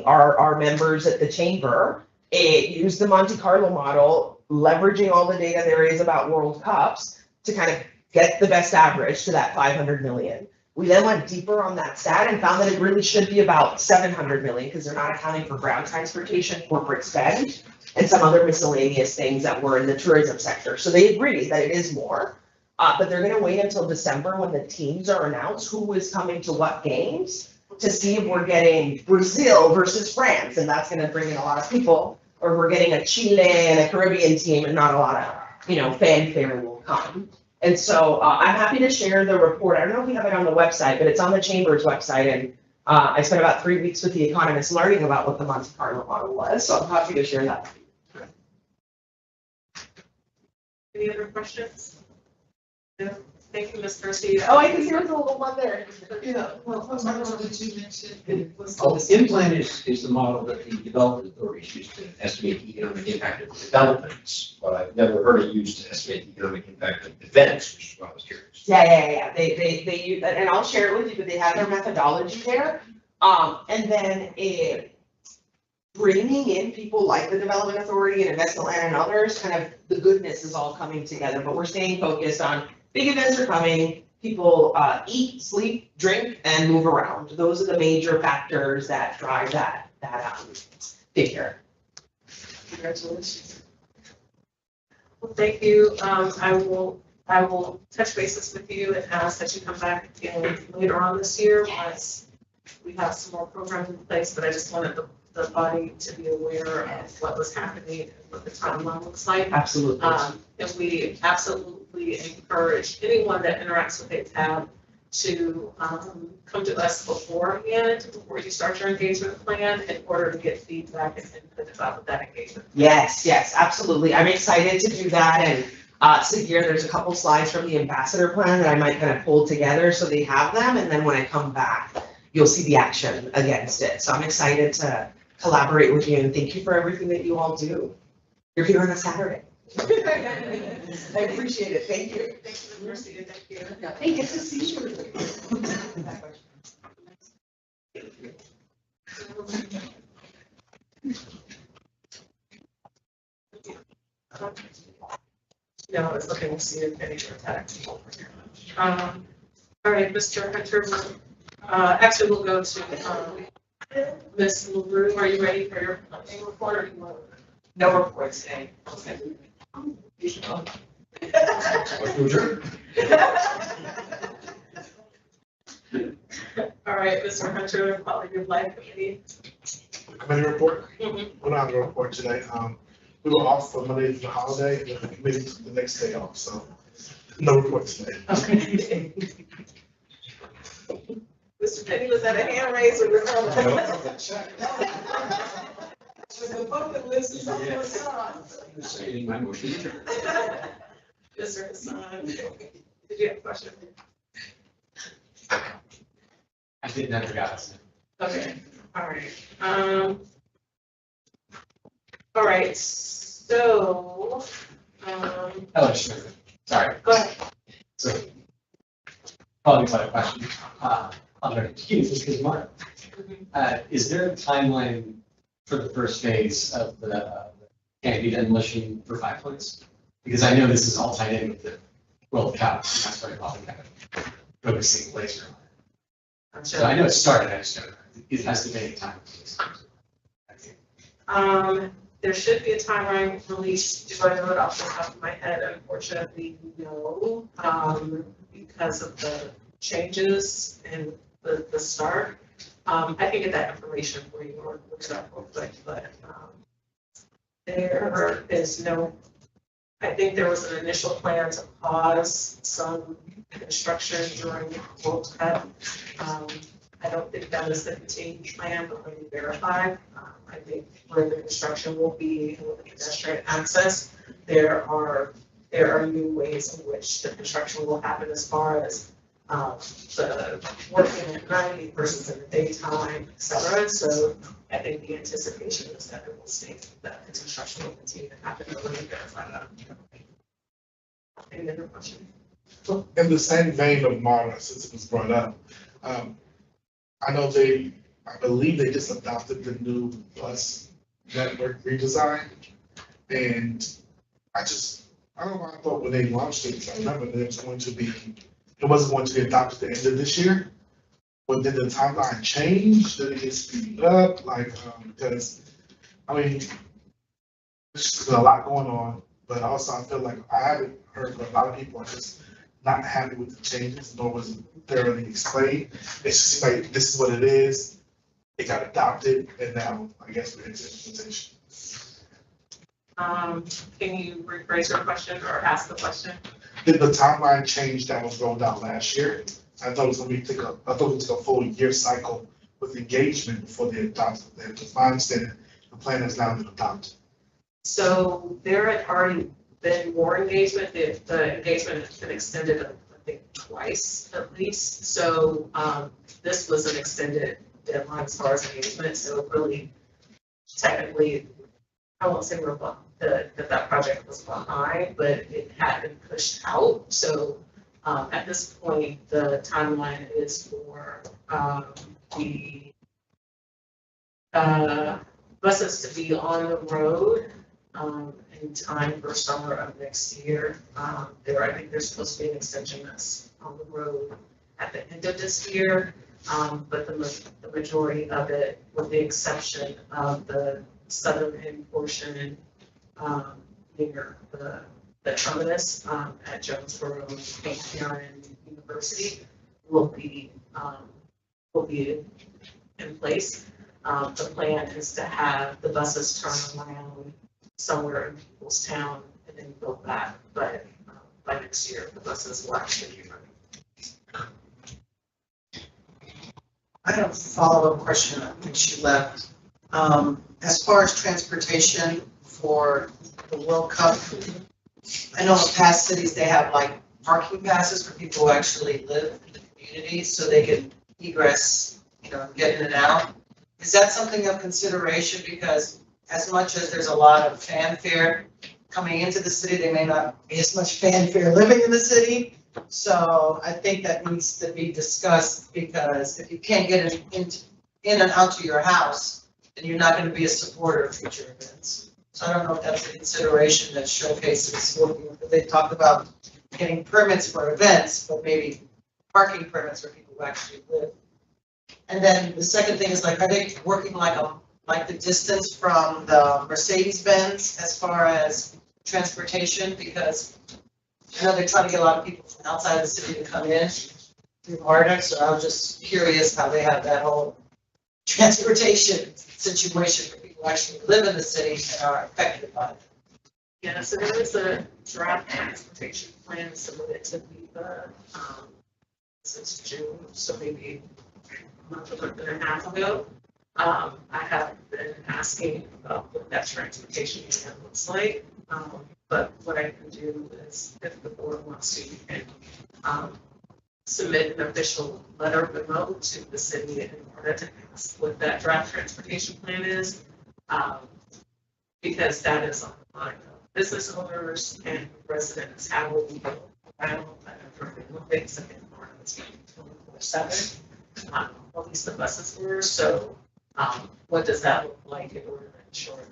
our members at the chamber, used the Monte Carlo model, leveraging all the data there is about World Cups to kind of get the best average to that 500 million. We then went deeper on that stat and found that it really should be about 700 million because they're not accounting for ground transportation, corporate spend, and some other miscellaneous things that were in the tourism sector. So they agree that it is more, but they're gonna wait until December when the teams are announced, who is coming to what games, to see if we're getting Brazil versus France, and that's gonna bring in a lot of people, or we're getting a Chile and a Caribbean team and not a lot of, fanfare will come. And so I'm happy to share the report. I don't know if we have it on the website, but it's on the Chamber's website. And I spent about 3 weeks with the economists learning about what the Monte Carlo model was. So I'm happy to share that. Any other questions? No? Thank you, Ms. Garcia. Oh, I can see there's a little one there. Yeah, well, I wanted to mention. Oh, the implant is the model that the development authorities use to estimate the economic impact of developments, but I've never heard it used to estimate the economic impact of events, which is what I was curious. Yeah. They use, and I'll share it with you, but they have their methodology there. And then bringing in people like the Development Authority and Investment Land and others, kind of the goodness is all coming together, but we're staying focused on big events are coming, people eat, sleep, drink, and move around. Those are the major factors that drive that figure. Congratulations. Well, thank you. I will touch bases with you and ask that you come back again later on this year once we have some more programs in place, but I just wanted the body to be aware of what was happening and what the timeline looks like. Absolutely. And we absolutely encourage anyone that interacts with APAB to come to us beforehand, before you start your engagement plan, in order to get feedback and input about that engagement. Yes, absolutely. I'm excited to do that. And so here, there's a couple slides from the ambassador plan that I might kind of pull together so they have them. And then when I come back, you'll see the action against it. So I'm excited to collaborate with you, and thank you for everything that you all do. You're here on a Saturday. I appreciate it. Thank you. Thank you, Ms. Garcia. Thank you. Hey, good to see you. No, I was looking to see if any were attacked. All right, Mr. Hunter, actually, we'll go to Ms. LaRue. Are you ready for your report, or do you want? No reports today. Okay. All right, Mr. Hunter, quality of life committee. Committee report? Mhm. We don't have a report today. We were off for Monday for the holiday, and the committee took the next day off, so no report today. Okay. Mr. Penny, was that a hand raise or? The bucket list is on your side. Saying my motion. Mr. Hassan, did you have a question? I did never got it. Okay, all right. All right, so, Oh, sure. Sorry. go ahead. So, probably quite a question. I'm very confused because Mark, is there a timeline for the first phase of the canopy demolition for Five Points? Because I know this is all tied in with the World Cup. That's why I'm probably kind of focusing later on it. So I know it started, I just don't know. It has to make a time. There should be a timeline release. Do I know it off the top of my head? Unfortunately, no, because of the changes in the start. I can get that information for you or look it up real quick, but there is no I think there was an initial plan to pause some construction during the World Cup. I don't think that is the continued plan, but let me verify. I think where the construction will be and with the pedestrian access, there are new ways in which the construction will happen as far as the working at night versus in the daytime, et cetera. So I think the anticipation is that it will stay, that the construction will continue to happen. Let me verify that. Any other questions? In the same vein of Mara, since it was brought up, I believe they just adopted the new bus network redesign. And I don't know why I thought when they launched it, I remember that it wasn't going to be adopted at the end of this year. But did the timeline change? Did it get speeded up? Because, there's just a lot going on. But also I feel like I haven't heard from a lot of people are just not happy with the changes, nor was it thoroughly explained. It just seems like this is what it is. It got adopted, and now I guess we're into implementation. Can you rephrase your question or ask the question? Did the timeline change that was rolled out last year? I thought it was going to take a full year cycle with engagement before they adopted it. To my understanding, the plan has now been adopted. So there had already been more engagement. The engagement has been extended, I think, twice at least. So this was an extended deadline as far as engagement. So really, technically, I won't say we're that project was behind, but it had been pushed out. So at this point, the timeline is for the buses to be on the road in time for summer of next year. I think there's supposed to be an extension that's on the road at the end of this year, but the majority of it, with the exception of the southern end portion near the terminus at Jonesboro and University, will be in place. The plan is to have the buses turn around somewhere in People's Town and then go back, but by next year, the buses will actually be running. I have a follow-up question. I think she left. As far as transportation for the World Cup, I know in past cities, they have like parking passes for people who actually live in the community so they can egress, get in and out. Is that something of consideration? Because as much as there's a lot of fanfare coming into the city, there may not be as much fanfare living in the city. So I think that needs to be discussed, because if you can't get in and out to your house, then you're not going to be a supporter of future events. So I don't know if that's a consideration that showcases working, because they talk about getting permits for events, but maybe parking permits for people who actually live. And then the second thing is, are they working like the distance from the Mercedes-Benz as far as transportation? Because I know they're trying to get a lot of people from outside of the city to come in through Marta, so I was just curious how they have that whole transportation situation for people who actually live in the city and are affected by it. Yeah, so there is a draft transportation plan submitted to the since June, so maybe a month and a half ago. I have been asking about what that transportation plan looks like. But what I can do is, if the board wants to, you can submit an official letter memo to the city in order to ask what that draft transportation plan is. Because that is on the mind of business owners and residents. How will we go around things that it's 24/7, at least the buses were. So what does that look like in order to ensure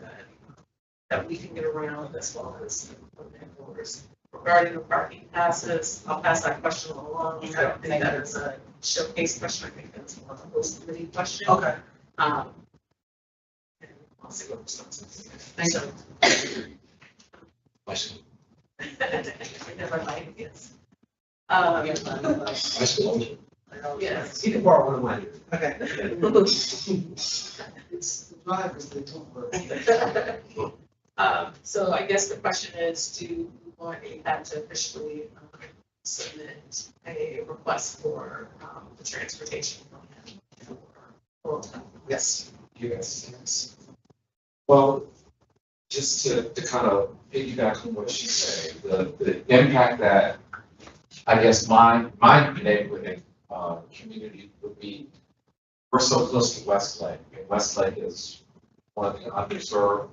that we can get around, as well as the landlords? Regarding the parking passes, I'll pass that question along. I don't think that is a showcase question. I think that's more of a host committee question. Okay. And I'll see what responses. Thank you. Question. Never mind, yes. Yes. You can borrow one of mine. Okay. It's the drivers they talk about. So I guess the question is, do point, you had to officially submit a request for the transportation plan for. Yes. Yes. Well, just to kind of piggyback on what she said, the impact that I guess my neighborhood and community would be, we're so close to Westlake, and Westlake is one of the underserved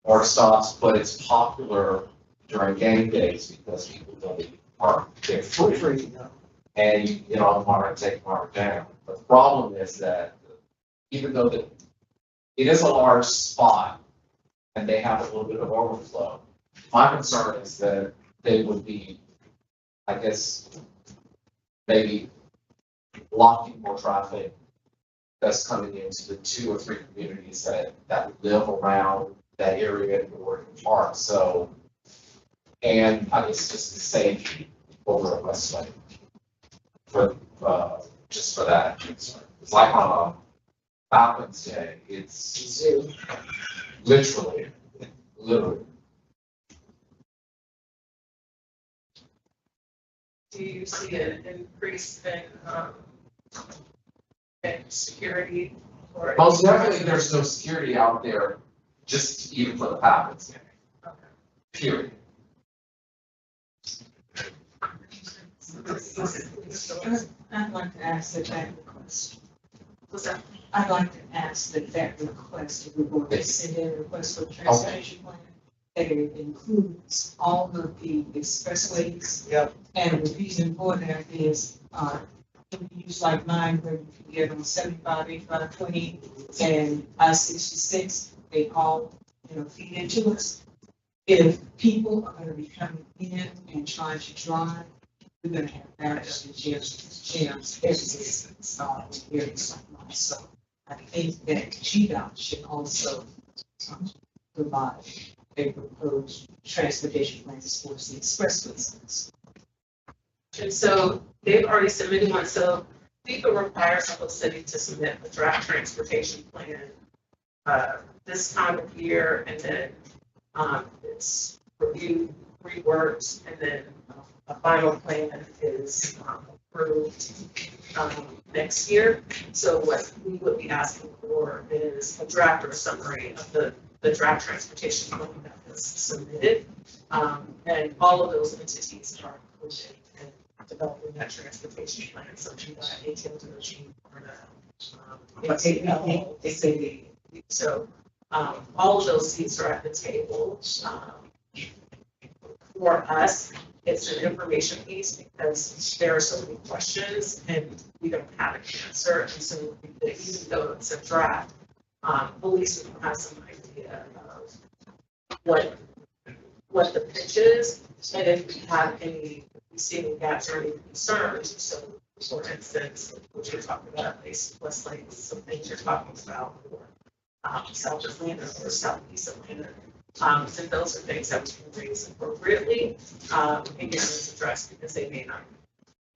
art stops, but it's popular during game days because people don't park there free. And you get on the water and take the water down. But the problem is that even though it is a large spot and they have a little bit of overflow, my concern is that they would be, I guess, maybe blocking more traffic that's coming into the 2 or 3 communities that live around that area in Norton Park. So, and I guess just the safety over at Westlake. For, just for that. It's like on a Falcons Day, it's literally. Do you see an increase in security or? Most definitely, there's no security out there, just even for the Falcons Day. Okay. Period. I'd like to ask that request. What's that? I'd like to ask that request, if we're going to send in a request for the transportation plan, that it includes all of the expressways. Yep. And the reason for that is, if you use like mine, where you can get on 75, 85, 20, and I-66, they all, feed into us. If people are gonna be coming in and trying to drive, we're gonna have barriers and jams everywhere, in areas like mine. So I think that GDOT should also provide a proposed transportation plan towards the expressways. And so they've already submitted one, so we could require a city to submit a draft transportation plan this time of year, and then it's reviewed, reworked, and then a final plan is approved next year. So what we would be asking for is a draft or summary of the draft transportation plan that was submitted. And all of those entities are included in developing that transportation plan. So GDOT, ATL, APAB. So all of those seats are at the table. For us, it's an information piece because there are so many questions and we don't have an answer. And so even though it's a draft, at least we have some idea of what the pitch is, and if we have any, we see any gaps or any concerns. So, for instance, what you're talking about, at least Westlake, some things you're talking about, or South Atlanta or Southeast Atlanta. And those are things that we can raise appropriately and get those addressed because they may not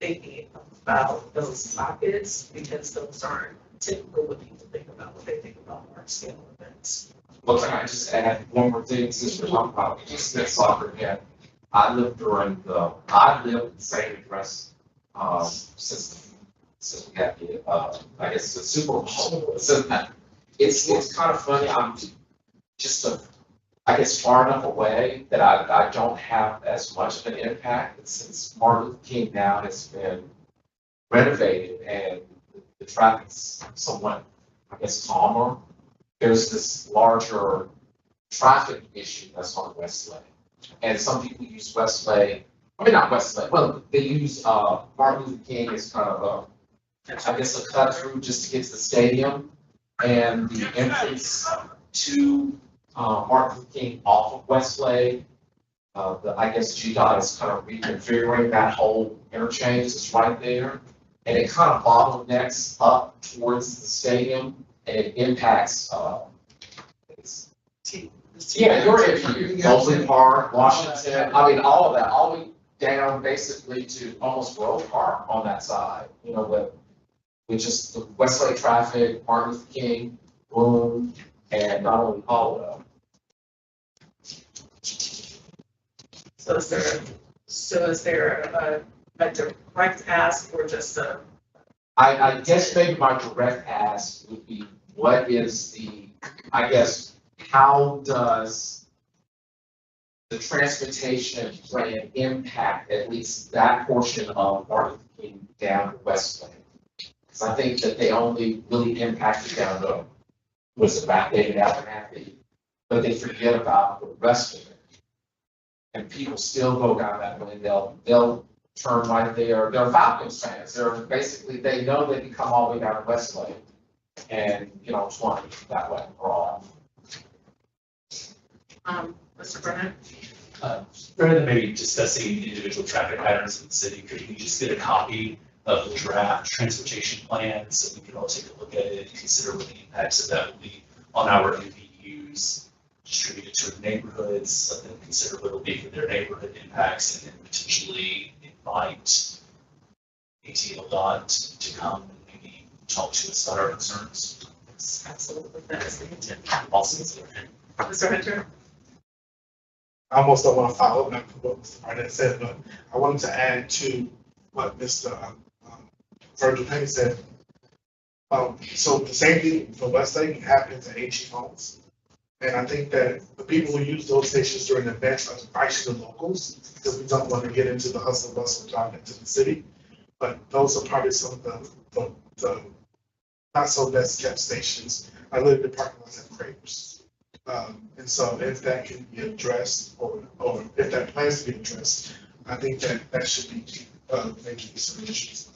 think about those pockets because those aren't typically what people think about when they think about large scale events. Well, can I just add one more thing since we're talking about just that soccer again? I lived in the same address since we had the I guess the Super Bowl. So it's kind of funny. I'm just I guess far enough away that I don't have as much of an impact. But since Martin Luther King now has been renovated and the traffic's somewhat, I guess, calmer, there's this larger traffic issue that's on Westlake. And some people use Westlake, not Westlake, well, they use Martin Luther King as kind of I guess a cut through just to get to the stadium. And the entrance to Martin Luther King off of Westlake, I guess GDOT is kind of reconfiguring that whole interchange that's right there. And it kind of bottlenecks up towards the stadium and it impacts, your issue, Mosley Park, Washington, I mean, all of that, all the way down basically to almost Grove Park on that side, with just the Westlake traffic, Martin Luther King, Boone, and not only Hollowell. So is there a direct ask or just a? I guess maybe my direct ask would be, what is the, I guess, how does the transportation plan impact at least that portion of Martin Luther King down to Westlake? Because I think that they only really impacted down to, was it about David Abernathy, but they forget about the rest of it. And people still go down that way, they'll turn right there, they're Falcons fans, they're basically, they know they can come all the way down to Westlake and, 20 that way, or all. Mr. Brennan? Rather than maybe discussing individual traffic patterns in the city, could we just get a copy of the draft transportation plan so we can all take a look at it and consider what the impacts of that will be on our MVUs, distribute it to the neighborhoods, let them consider what it'll be for their neighborhood impacts, and then potentially invite AT&T to come and maybe talk to us about our concerns. Absolutely, that is the intent. Also, Mr. Hunter? I almost don't want to follow up on what Mr. Barnett said, but I wanted to add to what Mr. Virgil Penny said. So the same thing for Westlake happens at HE Homes. And I think that the people who use those stations during events are actually the locals, because we don't want to get into the hustle and bustle drive into the city. But those are probably some of the not so best kept stations. I live in the parking lots at Cravers. And so if that can be addressed, or if that plans to be addressed, I think that should be making some issues.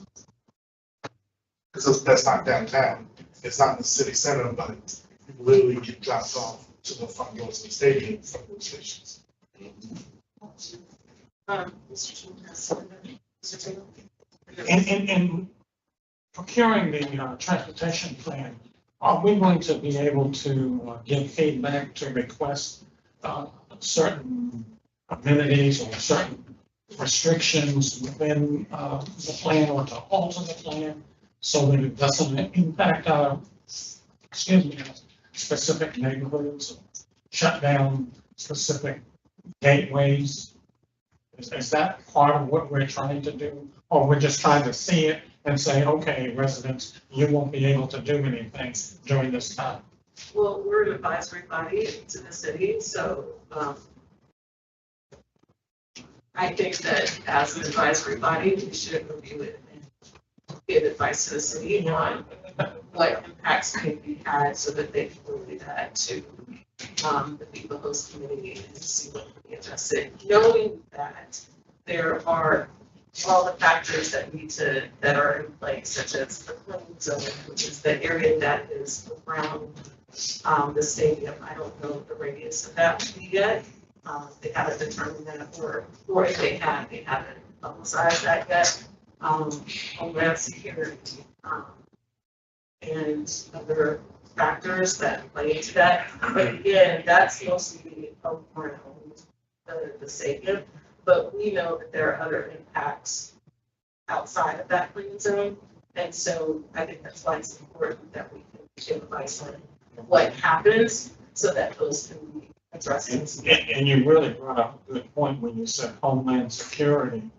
Because that's not downtown, it's not in the city center, but people literally get dropped off to the front doors of the stadium from those stations. In procuring the transportation plan, are we going to be able to give feedback to request certain amenities or certain restrictions within the plan, or to alter the plan so that it doesn't impact our, specific neighborhoods, shut down specific gateways? Is that part of what we're trying to do? Or we're just trying to see it and say, okay, residents, you won't be able to do anything during this time? Well, we're an advisory body to the city, so I think that as an advisory body, we should review it and give advice to the city on what impacts can be had so that they can relay that to the people host committee and see what can be adjusted, knowing that there are all the factors that that are in place, such as the playing zone, which is the area that is around the stadium. I don't know what the radius of that would be yet. They haven't determined that, or if they haven't publicized that yet. Homeland security, and other factors that play into that. But again, that's mostly around the stadium. But we know that there are other impacts outside of that playing zone. And so I think that's why it's important that we can give advice on what happens so that those can be addressed. And you really brought up a good point when you said Homeland Security,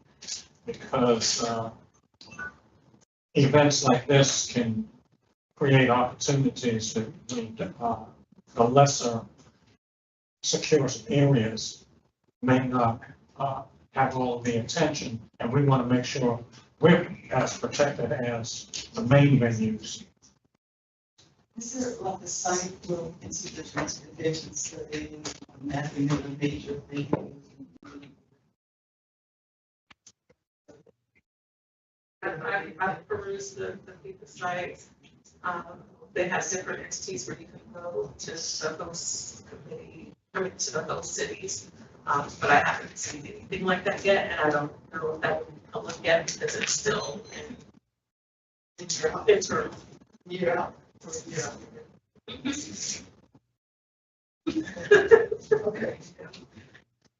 because events like this can create opportunities that the lesser secure areas may not have all of the attention, and we want to make sure we're as protected as the main venues. Is there like a site will into the transportation study, mapping of the major things? I've perused the people sites. They have different entities where you can go to the host committee, to the host cities. But I haven't seen anything like that yet, and I don't know if that will be public yet because it's still interim. Yeah. Okay.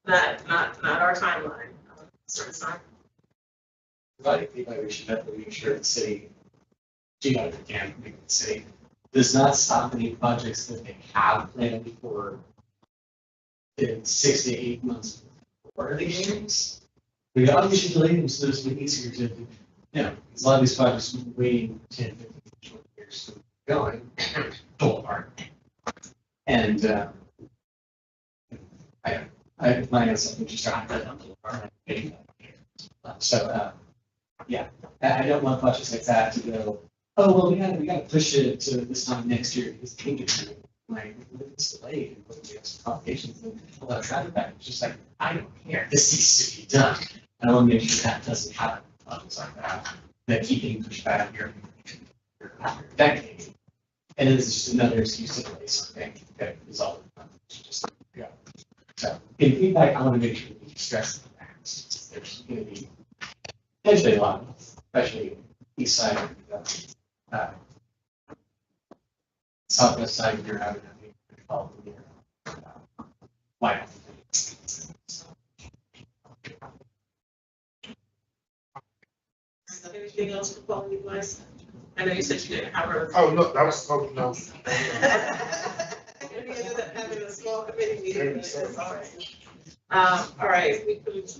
Not our timeline. I think we should definitely make sure the city, the city does not stop any projects that they have planned for in 6 to 8 months What are the meetings? We obviously delayed them so this would be easier to, you know, a lot of these projects have been waiting 10, 15, 20 years to going, pull apart. And, I might have something just trying to pull apart. So, yeah, I don't want projects like that to go, oh, well, we gotta push it to this time next year because we can do it. Like, it's delayed, and we have some complications and a lot of traffic back. It's just like, I don't care, this needs to be done. And I want to make sure that doesn't happen, things like that keep getting pushed back year after a decade. And it is just another excuse to delay something that is all. Just, yeah. So, in feedback, I want to make sure we stress the facts. There's going to be potentially a lot, especially east side of southwest side of your avenue. Why? Anything else for quality wise? I know you said you didn't have a. Oh, no, that was, oh, no. We ended up having a small committee meeting, but it's all right. All right, we could,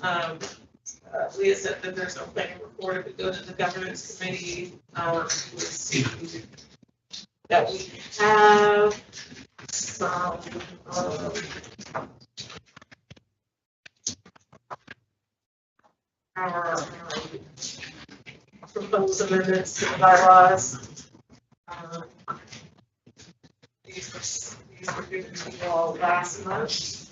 Leah said that there's no planning report. If we go to the governance committee, we'll see that we have some, our proposed amendments to the bylaws. These were given to you all last month.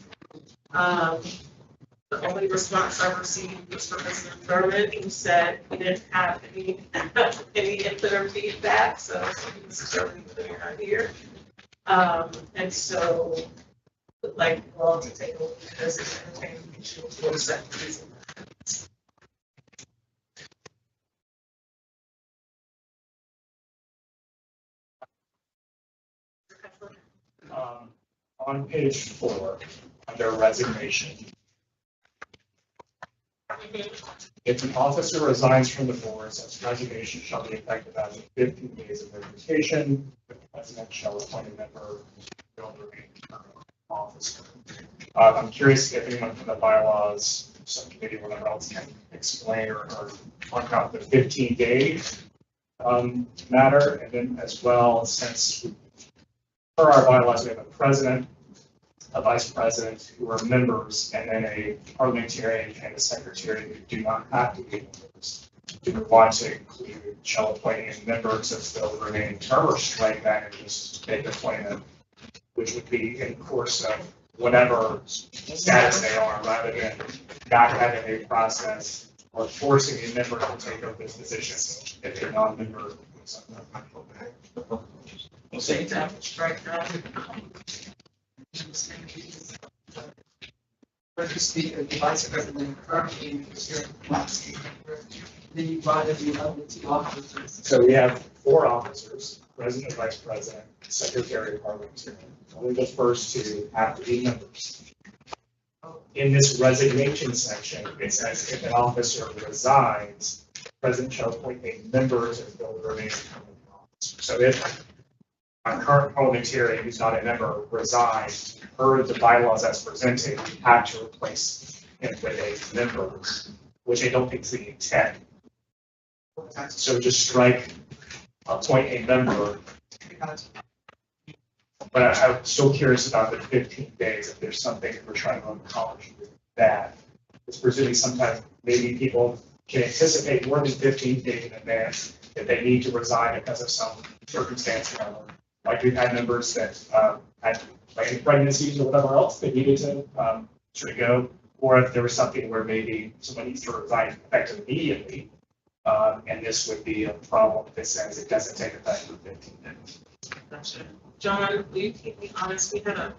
The only response I received was from Mr. Thurman, who said he didn't have any input or feedback, so Mr. Thurman, you're not here. And so, would like you all to take a look at this and entertain a motion to accept these amendments. On page 4, under resignation. If an officer resigns from the board, such resignation shall be effective as of 15 days of resignation. The president shall appoint a member who will remain term of office. I'm curious if anyone from the bylaws, subcommittee, or whatever else can explain or talk about the 15-day matter, and then as well, since per our bylaws, we have a president, a vice president who are members, and then a parliamentarian and a secretary who do not have to be members. Do we want to include shall appoint a member to fill the remaining term, or strike that and just make appointment, which would be in course of whatever status they are, rather than not having a process or forcing a member to take up this position if they're not a member. Say that, strike that. Mr. Speaker, the Vice President currently is here. Then you brought in the other 2 officers. So we have 4 officers, president, vice president, secretary, parliamentarian. Only the first 2 have to be members. In this resignation section, it says if an officer resigns, the president shall appoint a member to fill the remaining term of the office. So if our current parliamentarian, who's not a member, resigns, per the bylaws as presented, we have to replace him with a member, which I don't think is the intent. So just strike, appoint a member. But I'm still curious about the 15 days, if there's something that we're trying to accomplish with that. It's presuming sometimes maybe people can anticipate more than 15 days in advance if they need to resign because of some circumstance. Like we've had members that had pregnancies or whatever else they needed to sort of go, or if there was something where maybe someone needs to resign effective immediately, and this would be a problem if it says it doesn't take effect for 15 days. Gotcha. John, will you keep me honest? We had a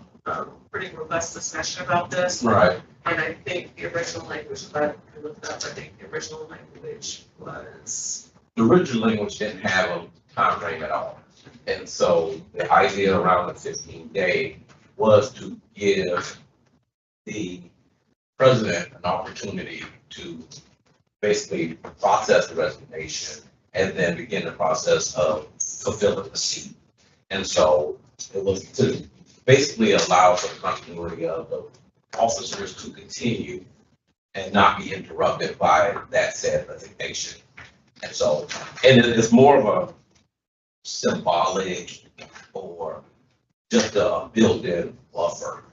pretty robust discussion about this. Right. And I think the original language, but I looked up, I think the original language was. The original language didn't have a time frame at all. And so the idea around the 15-day was to give the president an opportunity to basically process the resignation and then begin the process of fulfilling the seat. And so it was to basically allow for the continuity of the officers to continue and not be interrupted by that said resignation. And so, and it's more of a symbolic or just a built-in buffer.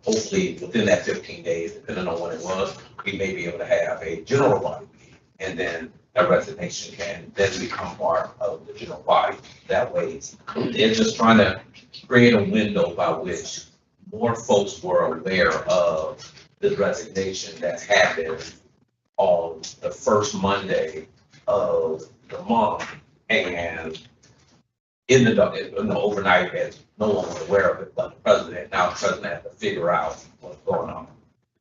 Hopefully, within that 15 days, depending on when it was, we may be able to have a general body meeting, and then a resignation can then become part of the general body. That way, they're just trying to create a window by which more folks were aware of the resignation that's happened on the first Monday of the month, and in the overnight, as no one was aware of it, but the president has to figure out what's going on.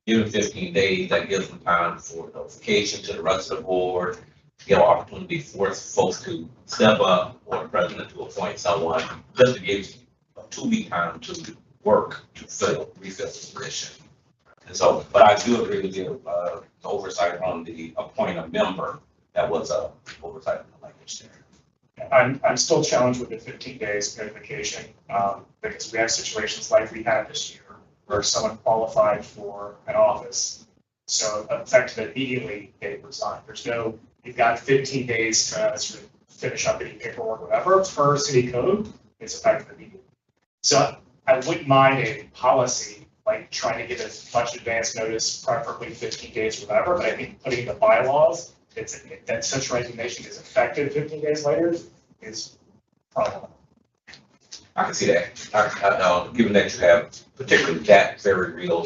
Given 15 days, that gives them time for notification to the rest of the board, give opportunity for folks to step up or the president to appoint someone, just to give a 2-week time to work to refill the position. And so, but I do agree with you, the oversight on the appoint a member, that was a oversight on the language there. I'm still challenged with the 15 days notification, because we have situations like we had this year where someone qualified for an office. So effective immediately, they resigned. You've got 15 days to sort of finish up any paperwork, whatever, per city code, it's effective immediately. So I wouldn't mind a policy, like trying to get as much advance notice, preferably 15 days, whatever, but I think putting in the bylaws, that such resignation is effective 15 days later is problematic. I can see that. Given that you have particularly that very real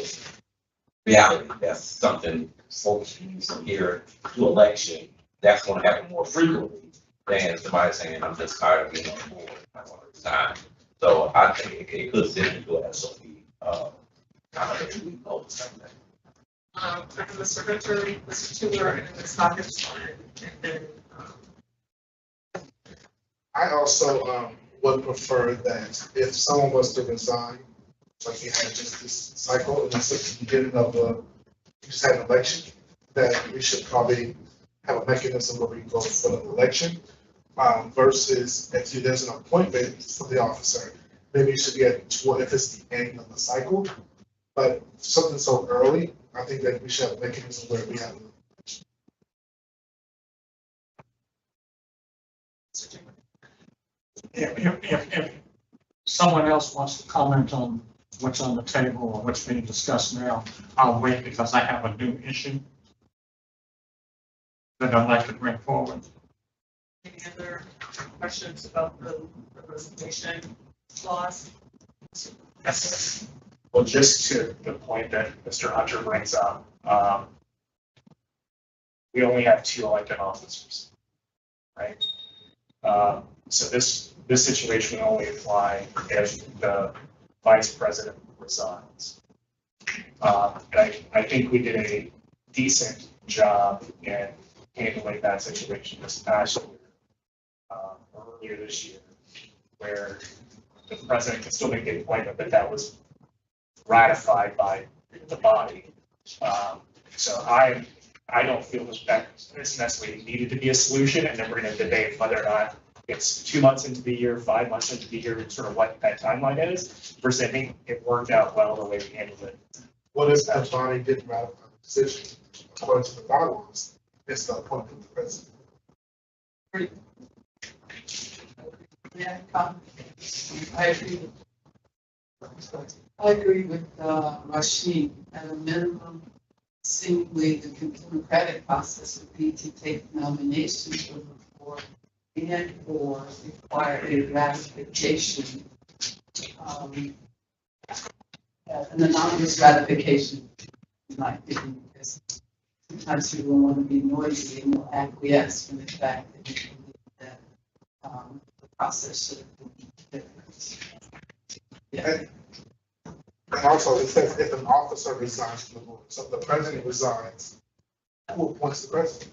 reality, that's something folks use from here to election, that's going to happen more frequently than somebody saying, I'm just tired of being on the board, I want to resign. So I think it could sit into an SOP, kind of a 2-week notice something. Mr. Hunter, Mr. Tudor, and Ms. Hawkins, and then, I also would prefer that if someone was to resign, like we had just this cycle, and it's at the beginning of we just had an election, that we should probably have a mechanism where we go for the election, versus if there's an appointment for the officer, maybe it should be if it's the end of the cycle. But something so early, I think that we should have a mechanism where we have. If someone else wants to comment on what's on the table or what's being discussed now, I'll wait because I have a new issue that I'd like to bring forward. any other questions about the resignation clause? Yes. Well, just to the point that Mr. Hunter brings up, we only have 2 elected officers, right? So this situation will only apply if the vice president resigns. And I think we did a decent job in handling that situation this past year, earlier this year, where the president can still make the appointment, but that was ratified by the body. So I don't feel that this necessarily needed to be a solution, and then we're going to debate whether or not it's 2 months into the year, 5 months into the year, sort of what that timeline is. Versus I think it worked out well the way we handled it. What if that body didn't ratify the decision according to the bylaws? It's the appointment of the president. Yeah, I agree with Rashid. At a minimum, seemingly the democratic process would be to take nominations for the board and or require a ratification, an anonymous ratification, in my opinion, because sometimes people want to be noisy and will acquiesce in the fact that you believe that the process should be different. Yeah. And also, it says if an officer resigns from the board, so if the president resigns, who appoints the president?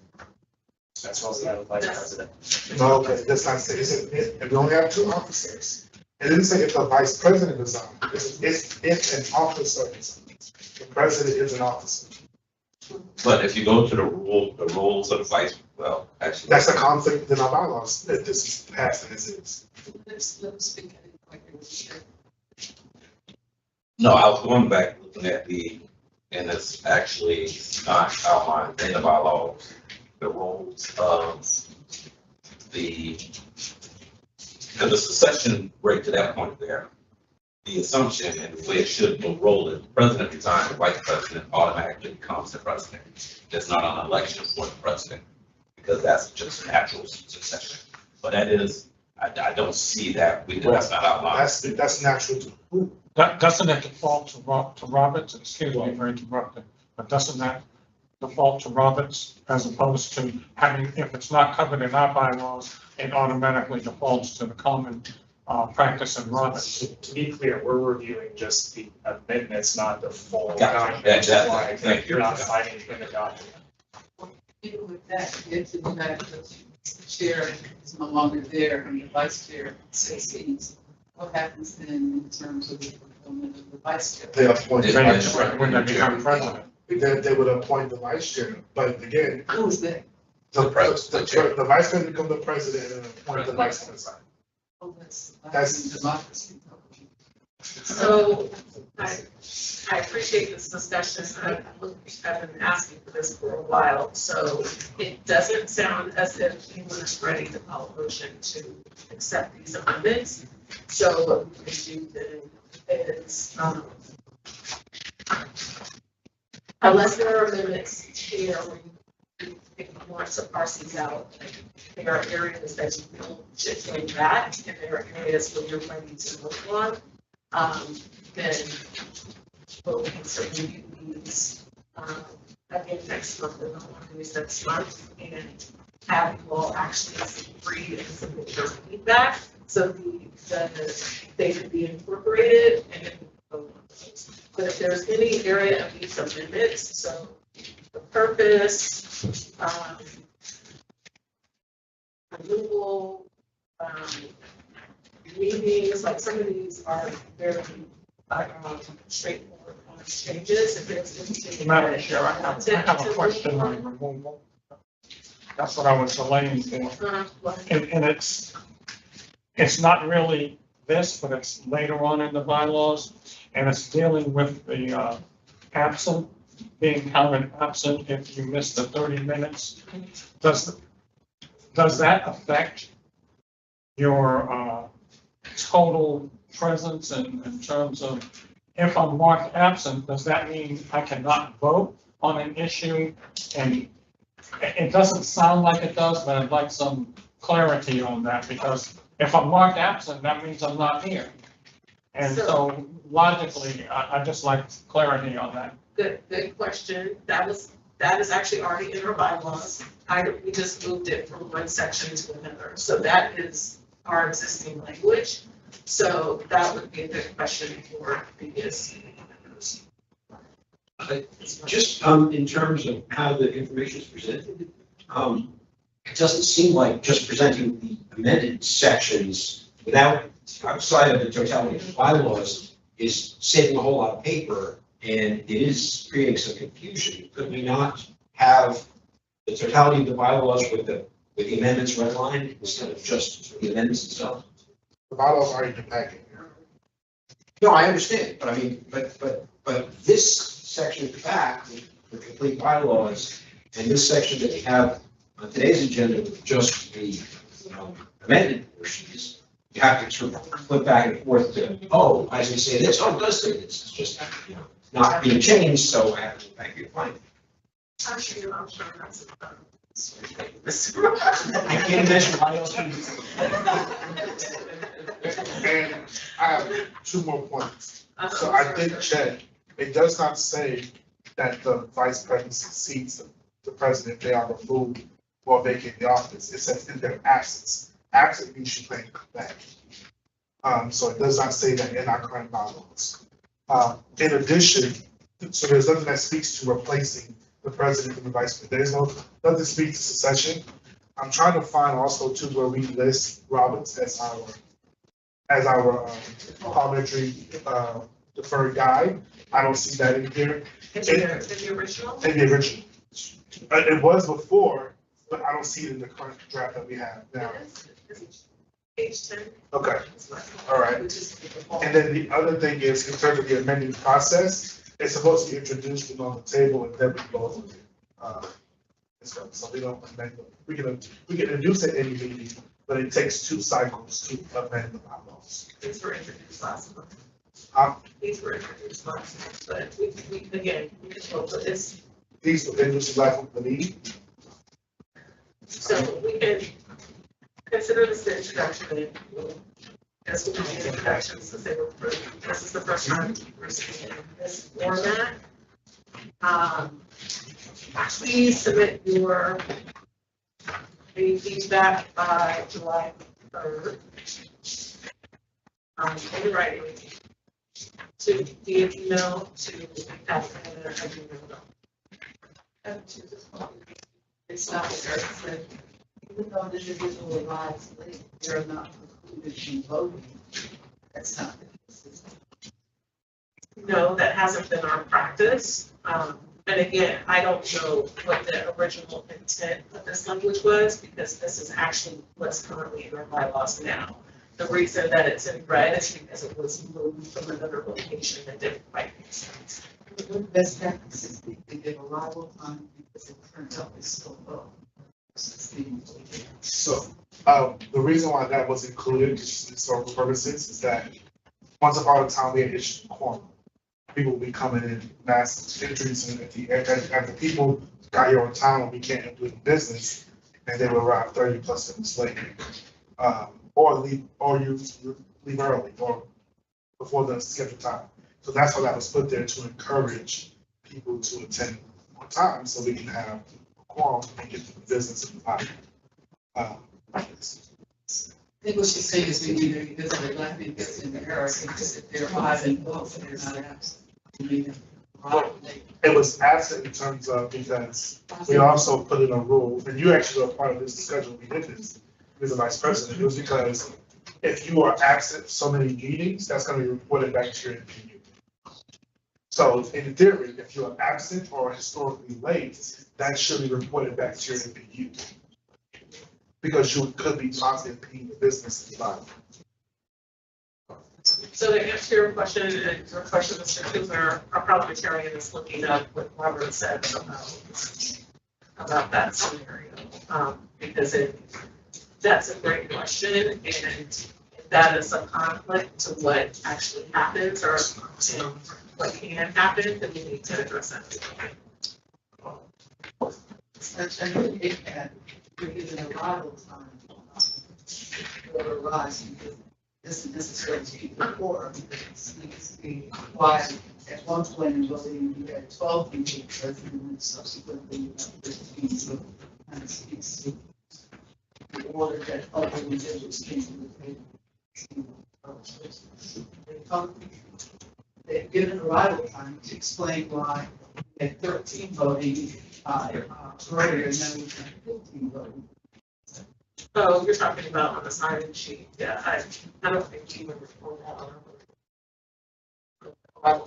That's also the vice president. No, okay, that's not saying, if we only have 2 officers, it didn't say if the vice president resigns, it's if an officer resigns. The president is an officer. But if you go to the rules of the vice, well, actually. That's a conflict in our bylaws, that this is passed as is. Let's speak like it was. No, I was going back looking at the and it's actually not outlined in the bylaws, the roles of because the succession rate to that point there, the assumption and the way it should roll is the president resigns, the vice president automatically becomes the president. There's not an election for the president, because that's just natural succession. But that is, I don't see that, that's not outlined. That's natural to. Doesn't it default to Roberts, excuse me for interrupting, but doesn't that default to Roberts as opposed to having, if it's not covered in our bylaws, it automatically defaults to the common practice in Roberts? To be clear, we're reviewing just the amendments, not the full Gotcha. document. That's right. You're not signing in the document. Even with that, if the chair is no longer there and the vice chair succeeds, what happens then in terms of the fulfillment of the vice chair? They appoint. When they become president. They would appoint the vice chair, but again. Who is that? The vice president becomes the president and then appoint the vice president. Oh, that's That's- democracy. So I appreciate this discussion. I've been asking for this for a while. So it doesn't sound as if anyone is ready to call a motion to accept these amendments. So what we can do then is, unless there are amendments here, if you want to parse these out, there are areas that you feel should change back, and there are areas where you're ready to move on. Then we'll certainly do these, again next month, and I'll do this next month, and have you all actually read and submit your feedback, so they could be incorporated, and then we'll vote on those. But if there's any area of these amendments, so the purpose, removal, meetings, like some of these are very straightforward changes. If there's anything. Madam Chair, I have a question on removal. That's what I was delaying for. And it's not really this, but it's later on in the bylaws, and it's dealing with the absent, being counted absent if you miss the 30 minutes. Does that affect your total presence in terms of, if I'm marked absent, does that mean I cannot vote on an issue? And it doesn't sound like it does, but I'd like some clarity on that, because if I'm marked absent, that means I'm not here. And so logically, I just like clarity on that. Good question. That is actually already in our bylaws. We just moved it from one section to another. So that is our existing language. So that would be a good question for previous members. Just in terms of how the information is presented, it doesn't seem like just presenting the amended sections without, outside of the totality of the bylaws, is saving a whole lot of paper, and it is creating some confusion. Could we not have the totality of the bylaws with the amendments redlined instead of just the amendments themselves? The bylaws are in the packet. No, I understand, but I mean, but this section at the back, the complete bylaws, and this section that we have on today's agenda with just the amended portions, you have to sort of flip back and forth to, oh, I should say this, oh, it does say this, it's just, not being changed, so I have to go back and find it. I'm sure that's I can't imagine why else. And I have 2 more points. So I did check, it does not say that the vice president succeeds the president, they are removed or vacate the office. It says in their absence. Absent means she can't come back. So it does not say that in our current bylaws. In addition, so there's nothing that speaks to replacing the president and the vice president. There's nothing speaks to succession. I'm trying to find also too where we list Roberts as our parliamentary deferred guide. I don't see that in here. in the original. In the original. It was before, but I don't see it in the current draft that we have now. Page 10. Okay, all right. And then the other thing is, in terms of the amending process, it's supposed to be introduced and on the table and then we vote on it. So we don't amend it. We can introduce it any meeting, but it takes 2 cycles to amend the bylaws. These were introduced last month. Huh? These were introduced last month, but we again, we just hope that this, These were introduced last of the meeting. so we can consider this the introduction. As we do the introductions, as they were approved. This is the first time we're seeing this format. Please submit your feedback by July 3rd. In writing to via email to Catherine. It's not fair, even though the individual lives, they're not included in voting. That's not the case. No, that hasn't been our practice. And again, I don't know what the original intent of this language was, because this is actually what's currently in our bylaws now. The reason that it's in red is because it was moved from another location that didn't quite make sense. The best practices, they give arrival time because it turns out it's so low. So, the reason why that was included, just for historical purposes, is that once upon a time we had issued quorum. People will be coming in mass entries, and at the people got here on time and we can't do business, and they will arrive 30 plus minutes late. Or leave, or you leave early, or before the scheduled time. So that's why that was put there, to encourage people to attend on time, so we can have a quorum and get the business in the body. I think what she's saying is we need to revisit the black people in the area, because if they're alive and well, they're not absent. It was absent in terms of, because we also put in a rule, and you actually were part of this discussion, we did this, as a vice president. It was because if you are absent so many meetings, that's gonna be reported back to your NPU. So in theory, if you are absent or historically late, that should be reported back to your NPU. Because you could be possibly impeding the business in the body. So to answer your question, and your question, Mr. Cooper, our parliamentarian is looking up what Robert said about that scenario. Because that's a great question, and if that is a conflict to what actually happens or what can happen, then we need to address that. Essentially, it can, you're giving arrival time. Or rise, because this is necessary to keep the core, because it needs to be why at one point in building, you had 12 people present, and subsequently you have 15, so kind of speaks to the order that other individuals came to the table. They've given arrival time to explain why we had 13 voting earlier, and then we had 15 voting. Oh, you're talking about on the sign-in sheet, yeah, I don't think you would report that on our.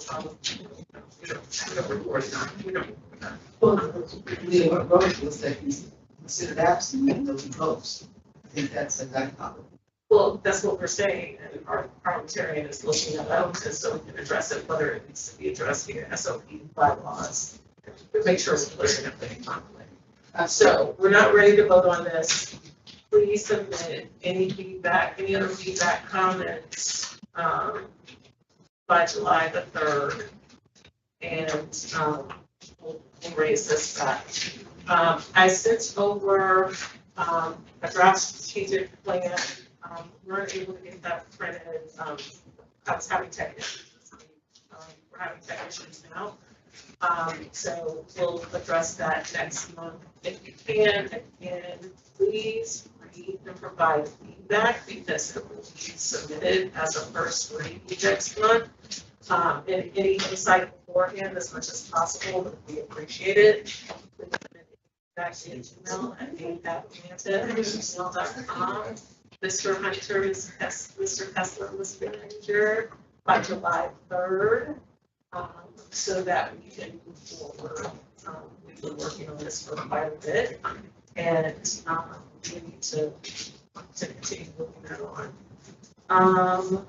We don't report that, we don't report that. Well, the vote was that he's considered absent even though he votes. I think that's a dichotomy. Well, that's what we're saying, and our parliamentarian is looking at that, so we can address it, whether it needs to be addressed via SOP bylaws. To make sure we're clearing up any conflict. So we're not ready to vote on this. Please submit any feedback, any other feedback, comments, by July the 3rd. And we'll raise this back. I sent over a draft strategic plan. We weren't able to get that printed. I was having technicians. We're having technicians now. So we'll address that next month. If you can, again, please read and provide feedback, because it will be submitted as a first read next month. And any insight beforehand as much as possible, but we appreciate it. Back to email at apab@gmail.com. Mr. Hunter is Mr. Kessler was manager by July 3rd. So that we can move forward. We've been working on this for quite a bit, and we need to continue moving that on.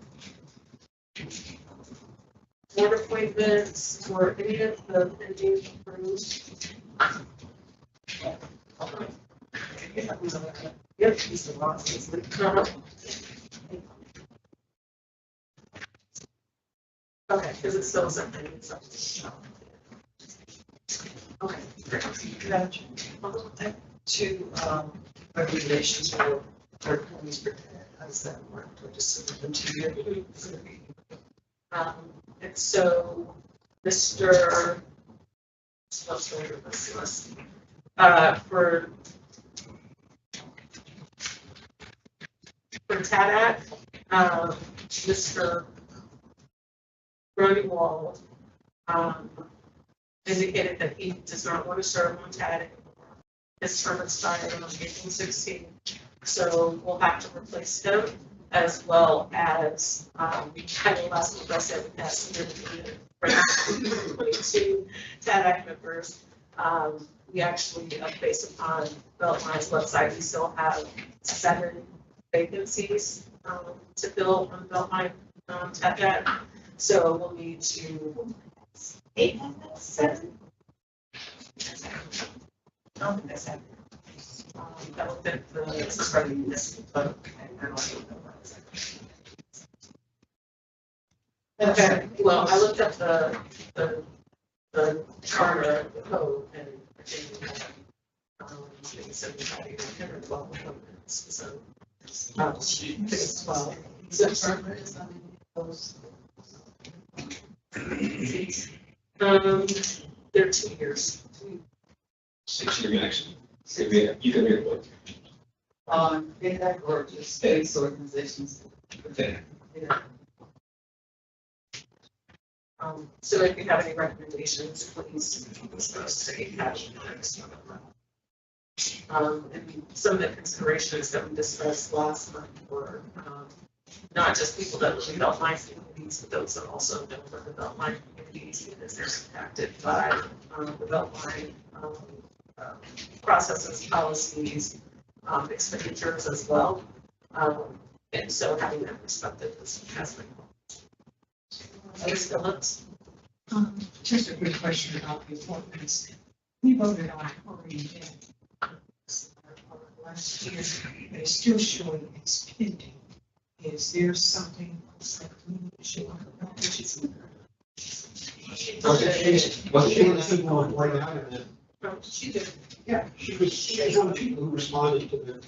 board appointments for any of the pending approved. Yep. Okay, because it's still something. Okay. Two, recommendations for employees for how does that work? Do I just submit them to you? And so, Mr. For TADAC, Mr. Brody Wall, indicated that he does not want to serve on TADAC. His term expired on April 16th, so we'll have to replace him, as well as, I know last week I said we had some 22 TADAC members. We actually, based upon Beltline's website, we still have 7 vacancies to fill on Beltline TADAC. So we'll need to 8 of that 7. I don't think that's happening. That will fit the spreading this. Okay, well, I looked up the charter, the code, and I think, it's 12 appointments, so. It's 12. So charter is on those. They're 2 years. 6-year action. You can read a book. In that or just space organizations. Okay. Yeah. So if you have any recommendations, please say hash. And some of the considerations that we discussed last month were not just people that really don't like communities, but those that also don't live in Beltline communities because they're impacted by the Beltline processes, policies, expenditures as well. And so having that perspective has been. Ms. Phillips? Just a quick question about the appointments. We voted on Corey last year, but it's still showing it's pending. Is there something else that we need to show about this? She did. Yeah, she was one of the people who responded to the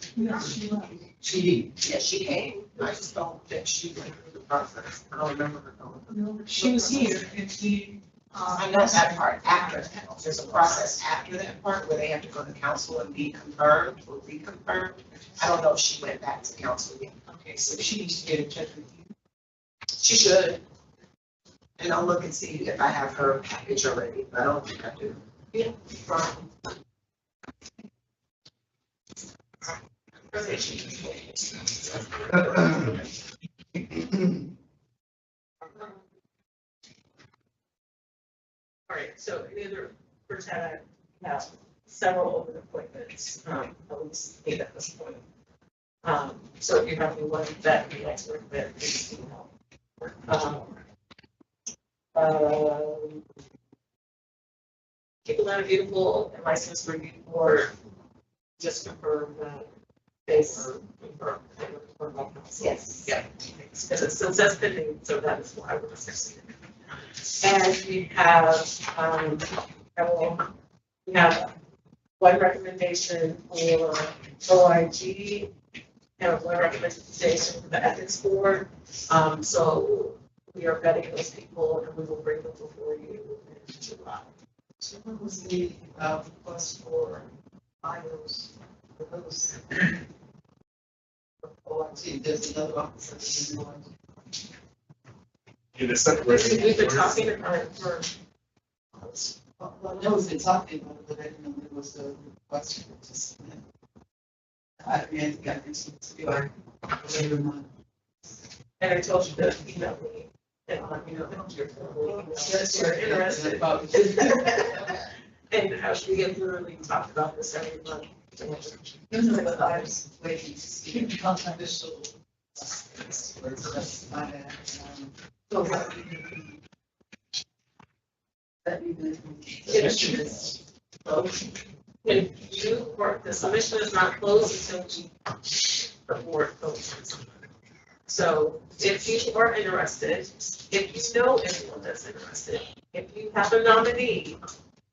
CD. Yeah, she came. I just don't think she went through the process. I don't remember her going. She was here and she. I know that part after that. There's a process after that part where they have to go to council and be confirmed or reconfirmed. I don't know if she went back to council yet. Okay, so she needs to get in touch with you. She should. And I'll look and see if I have her package already, but I don't think I do. Yeah. All right, so any other first had I have several open appointments, at least 8 at this point. So if you have anyone that you'd like to recommend, please email. People that are beautiful and licensed review board, just confirm that they were confirmed. Yes. Yeah, because it still says pending, so that is why we're discussing it. And we have one recommendation for OIG and one recommendation for the ethics board. So we are vetting those people and we will bring them before you in July. So what was the request for bios for those? Oh, I see, there's another officer. In the separation. We've been talking about it for. Well, I was been talking about it, but I didn't know there was a request for to submit. I mean, I got this to be like later on. And I told you to email me and let me know if you're interested. And we have literally talked about this every month. I was waiting to see official. When you, or the submission is not closed until the board closes. So if you are interested, if you know anyone that's interested, if you have a nominee,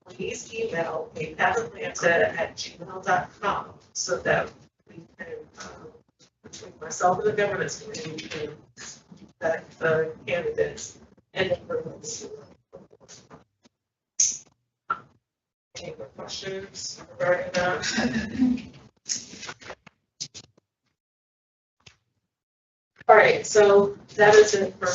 please email apabatlanta@gmail.com so that we can, between myself and the governance committee, we can vet the candidates and then bring them to. Any more questions regarding that? All right, so that is it for,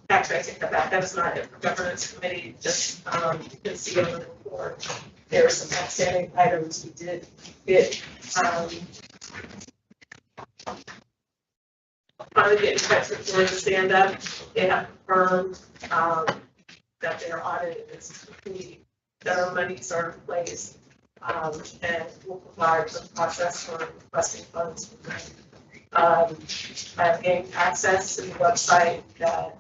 actually, I take that back, that is not it for governance committee, just, you can see on the report, there are some outstanding items we did get, finally get in touch with the stand up, they have confirmed, that their audit is complete, that our monies are in place, and will provide the process for requesting funds from them. I've gained access to the website that,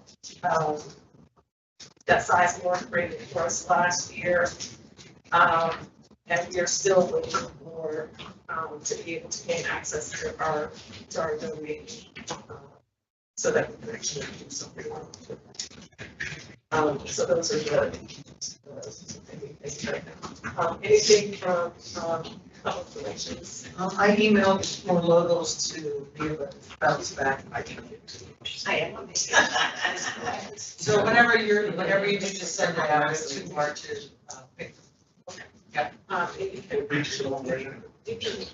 that Sizemore created for us last year. And we are still waiting for, to be able to gain access to our domain, so that we can actually do something on it. So those are the things right now. Anything from, public relations? I emailed more logos to be able to bounce back. I can get to. I am on this. So whenever you do just send it out, it's too hard to pick. Yeah. You can actually, you can.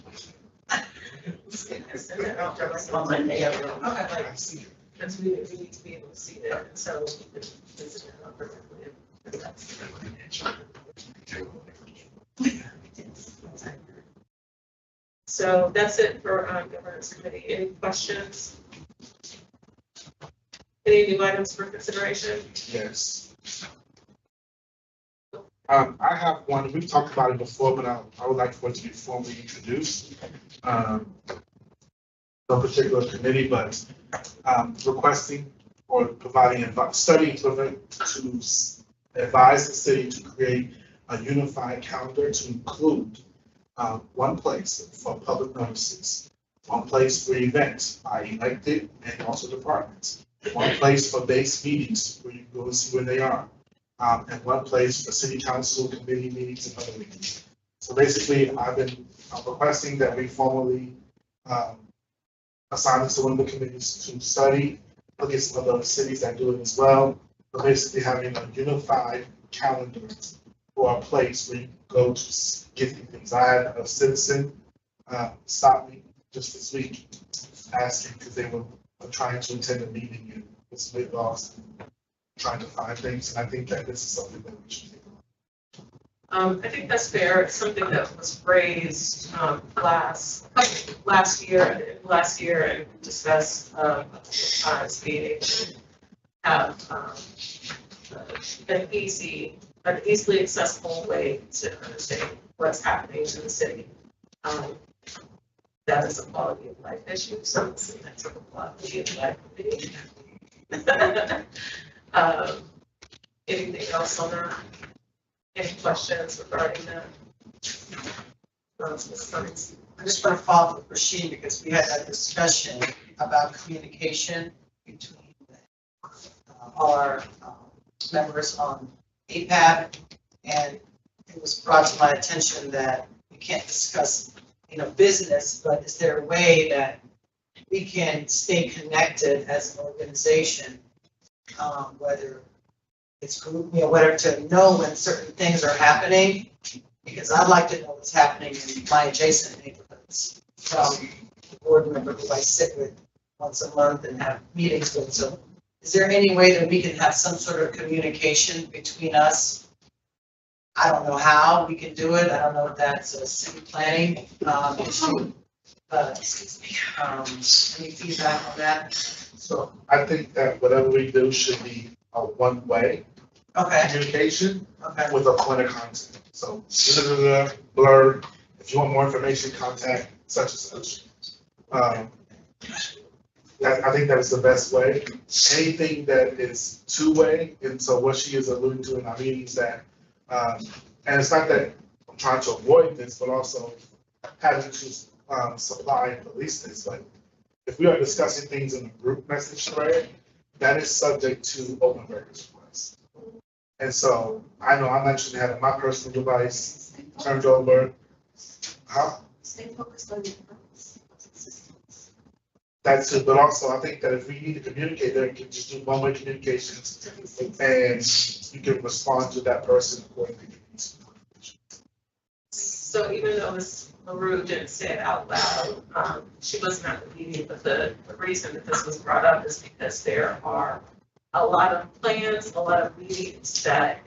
Send it out to us on Monday. Okay. Because we need to be able to see that, and so it's not perfectly. So that's it for governance committee. Any questions? Any new items for consideration? Yes. I have one, we've talked about it before, but I would like for it to be formally introduced. No particular committee, but requesting or providing study equivalent to advise the city to create a unified calendar to include one place for public notices, one place for events by elected and also departments, one place for base meetings where you go and see where they are, and one place for city council committee meetings and other meetings. So basically, I'm requesting that we formally assign this to one of the committees to study, look at some of the cities that do it as well, but basically having a unified calendar for a place where you go to get things. I had a citizen stop me just this week asking because they were trying to attend a meeting and was a bit lost, trying to find things, and I think that this is something that we should take on. I think that's fair. It's something that was raised last year, and discussed times being able to have an easily accessible way to understand what's happening in the city. That is a quality of life issue, so that's a quality of life issue. Anything else on that? Any questions regarding that? I just want to follow up with Rashid because we had that discussion about communication between our members on APAB, and it was brought to my attention that we can't discuss, business, but is there a way that we can stay connected as an organization, whether it's group, whatever, to know when certain things are happening, because I'd like to know what's happening in my adjacent neighborhoods from the board member who I sit with once a month and have meetings with. So is there any way that we can have some sort of communication between us? I don't know how we can do it. I don't know if that's a city planning issue, but any feedback on that? So I think that whatever we do should be a one-way communication with a point of contact. So blurb, if you want more information, contact such and such. I think that is the best way. Anything that is two-way, and so what she is alluding to in our meetings that, and it's not that I'm trying to avoid this, but also having to supply and police this. Like, if we are discussing things in a group message thread, that is subject to open records requests. And so I know I'm actually having my personal device turned over. Stay focused on your purpose. That's it, but also I think that if we need to communicate, then we can just do one-way communications and you can respond to that person accordingly. So even though Ms. LaRue didn't say it out loud, she wasn't at the meeting, but the reason that this was brought up is because there are a lot of plans, a lot of meetings that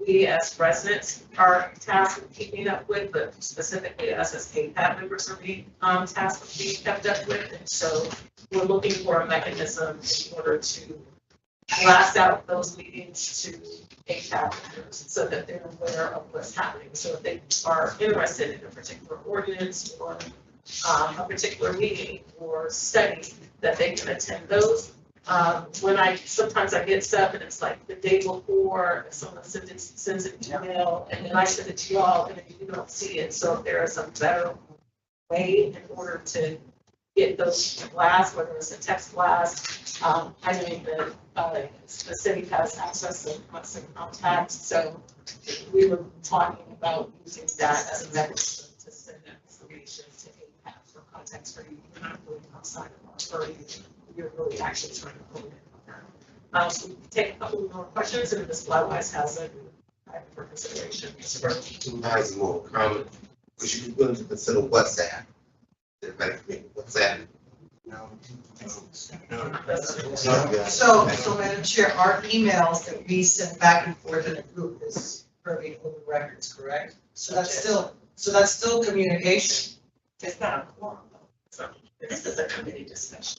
we as residents are tasked with keeping up with, but specifically us as APAB members are being tasked with being kept up with. And so we're looking for a mechanism in order to blast out those meetings to APAB members so that they're aware of what's happening. So if they are interested in a particular ordinance or a particular meeting or study, that they can attend those. When sometimes I get stuff and it's like the day before, someone sends an email and then I send it to y'all and then you don't see it. So if there is a better way in order to get those blasts, whether it's a text blast, I know that the city has access to constant contact. So we were talking about using that as a mechanism to send that information to APAP for context for you. You're not really outside of our purview. You're really actually trying to pull it in. So we can take a couple more questions, and if Ms. Blywise has it, I have for consideration. Who has more comment? Would you be willing to consider WhatsApp? WhatsApp? No. So Madam Chair, our emails that we send back and forth in a group is purview of the records, correct? So that's still communication. It's not a quorum, though. So this is a committee discussion.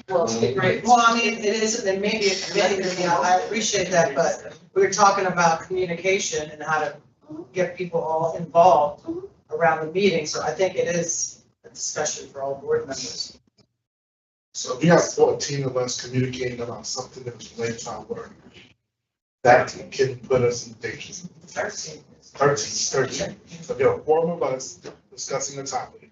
Well, great. Well, I mean, it isn't, and maybe a committee, I appreciate that, but we're talking about communication and how to get people all involved around the meeting, so I think it is a discussion for all board members. So if you have 14 of us communicating about something that's related to our work, that can put us in danger. 13. 13. So there are 4 of us discussing a topic.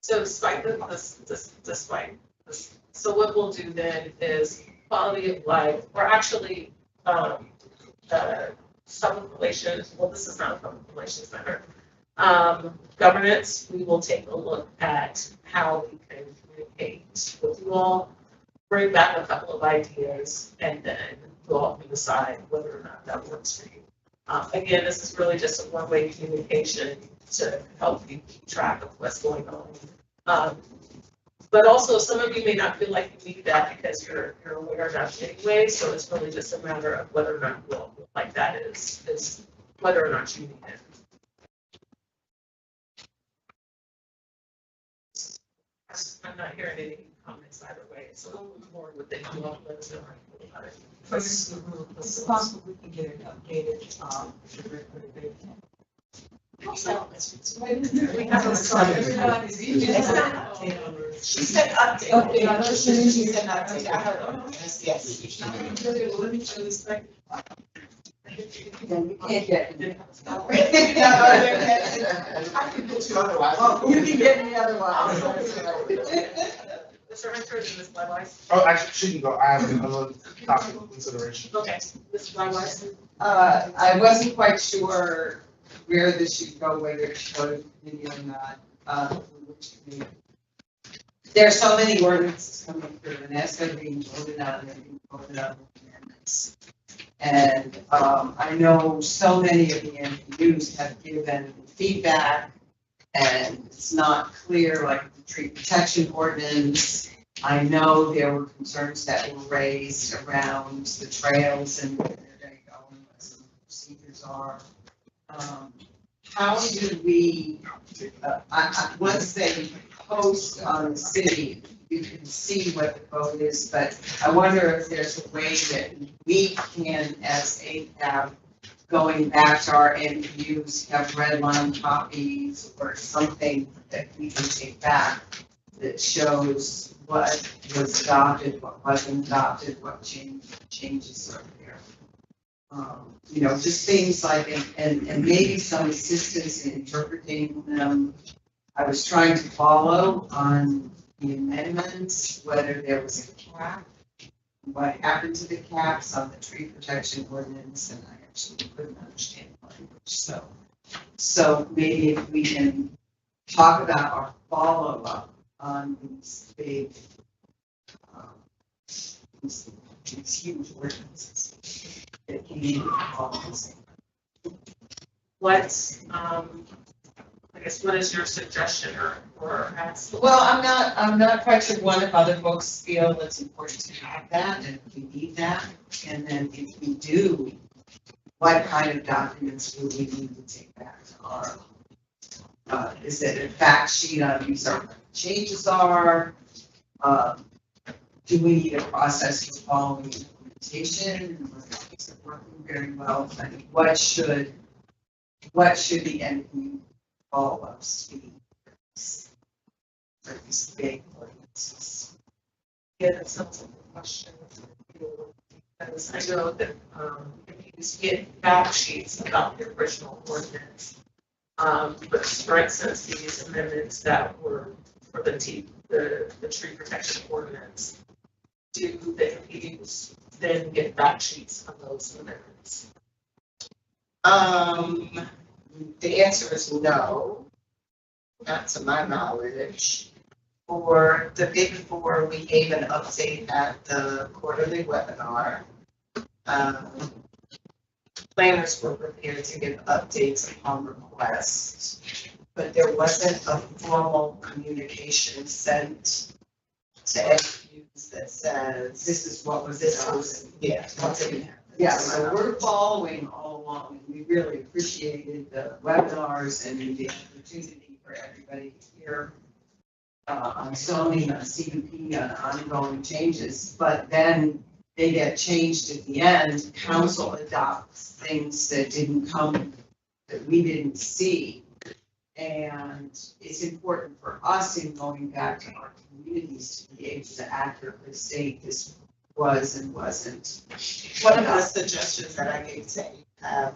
So despite this, so what we'll do then is quality of life, or actually, public relations, well, this is not a public relations matter. Governance, we will take a look at how we can communicate with you all, bring back a couple of ideas, and then we'll all decide whether or not that works for you. Again, this is really just a one-way communication to help you keep track of what's going on. But also, some of you may not feel like you need that because you're aware of that anyway, so it's really just a matter of whether or not you all feel like that is whether or not you need it. I'm not hearing any comments either way, so we'll move forward with it. You all let us know how you feel about it. It's possible we can get it updated, We have a She said update. Okay, I know she said update. I heard yes, yes. You can't get. I can put you otherwise. You can get me otherwise. Mr. Hunter and Ms. Blywise. Oh, actually, she can go. I have another topic of consideration. Okay, Ms. Blywise. I wasn't quite sure where this should go, whether it should go to committee or not. There are so many ordinances coming through, and as they're being voted on, they're being voted on with amendments. And I know so many of the MPUs have given feedback, and it's not clear, like the tree protection ordinance. I know there were concerns that were raised around the trails and where they're going to go and what some of the procedures are. How do we, once they post on the city, you can see what the vote is, but I wonder if there's a way that we can, as APAB, going back to our MPUs, have red line copies or something that we can take back that shows what was adopted, what wasn't adopted, what changes are there. You know, just things like, and maybe some assistance in interpreting them. I was trying to follow on the amendments, whether there was a cap, what happened to the caps on the tree protection ordinance, and I actually couldn't understand the language, so maybe if we can talk about our follow-up on these big, these huge ordinances. That can be policy. What's, I guess, what is your suggestion or ask? Well, I'm not quite sure, one, if other folks feel it's important to have that, and if we need that, and then if we do, what kind of documents will we need to take back to our, is it a fact sheet on these are what the changes are? Do we need a process for following implementation? Is it working very well? I mean, what should the NP follow-ups be for these big ordinances? Yeah, that sounds like a question. Because I know that if you just get fact sheets about the original ordinance, but for instance, these amendments that were for the tree protection ordinance, do the MPUs then get fact sheets on those amendments? The answer is no, not to my knowledge. For the big four, we gave an update at the quarterly webinar. Planners were prepared to give updates upon request, but there wasn't a formal communication sent to MPUs that says, This is what was this adopted. was, yeah, what didn't happen. Yeah, so we're following all along, and we really appreciated the webinars and the opportunity for everybody to hear on zoning, on CUP, on ongoing changes, but then they get changed at the end. Council adopts things that didn't come, that we didn't see. And it's important for us in going back to our communities to be able to accurately state this was and wasn't. One of the suggestions that I gave to APAB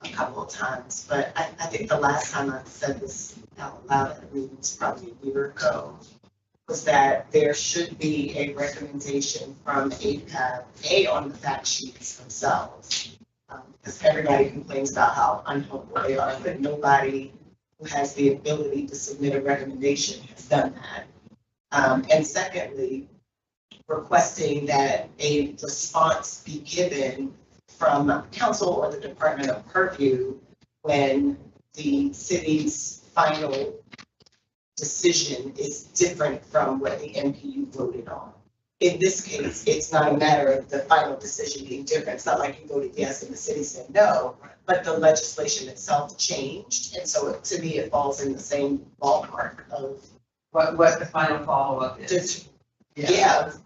a couple of times, but I think the last time I said this out loud at a meeting was probably a year ago, was that there should be a recommendation from APAB, on the fact sheets themselves. Because everybody complains about how unhelpful they are, but nobody who has the ability to submit a recommendation has done that. And secondly, requesting that a response be given from council or the Department of Purview when the city's final decision is different from what the MPU voted on. In this case, it's not a matter of the final decision being different. It's not like you voted yes and the city said no, but the legislation itself changed. And so to me, it falls in the same ballpark of What the final follow-up is.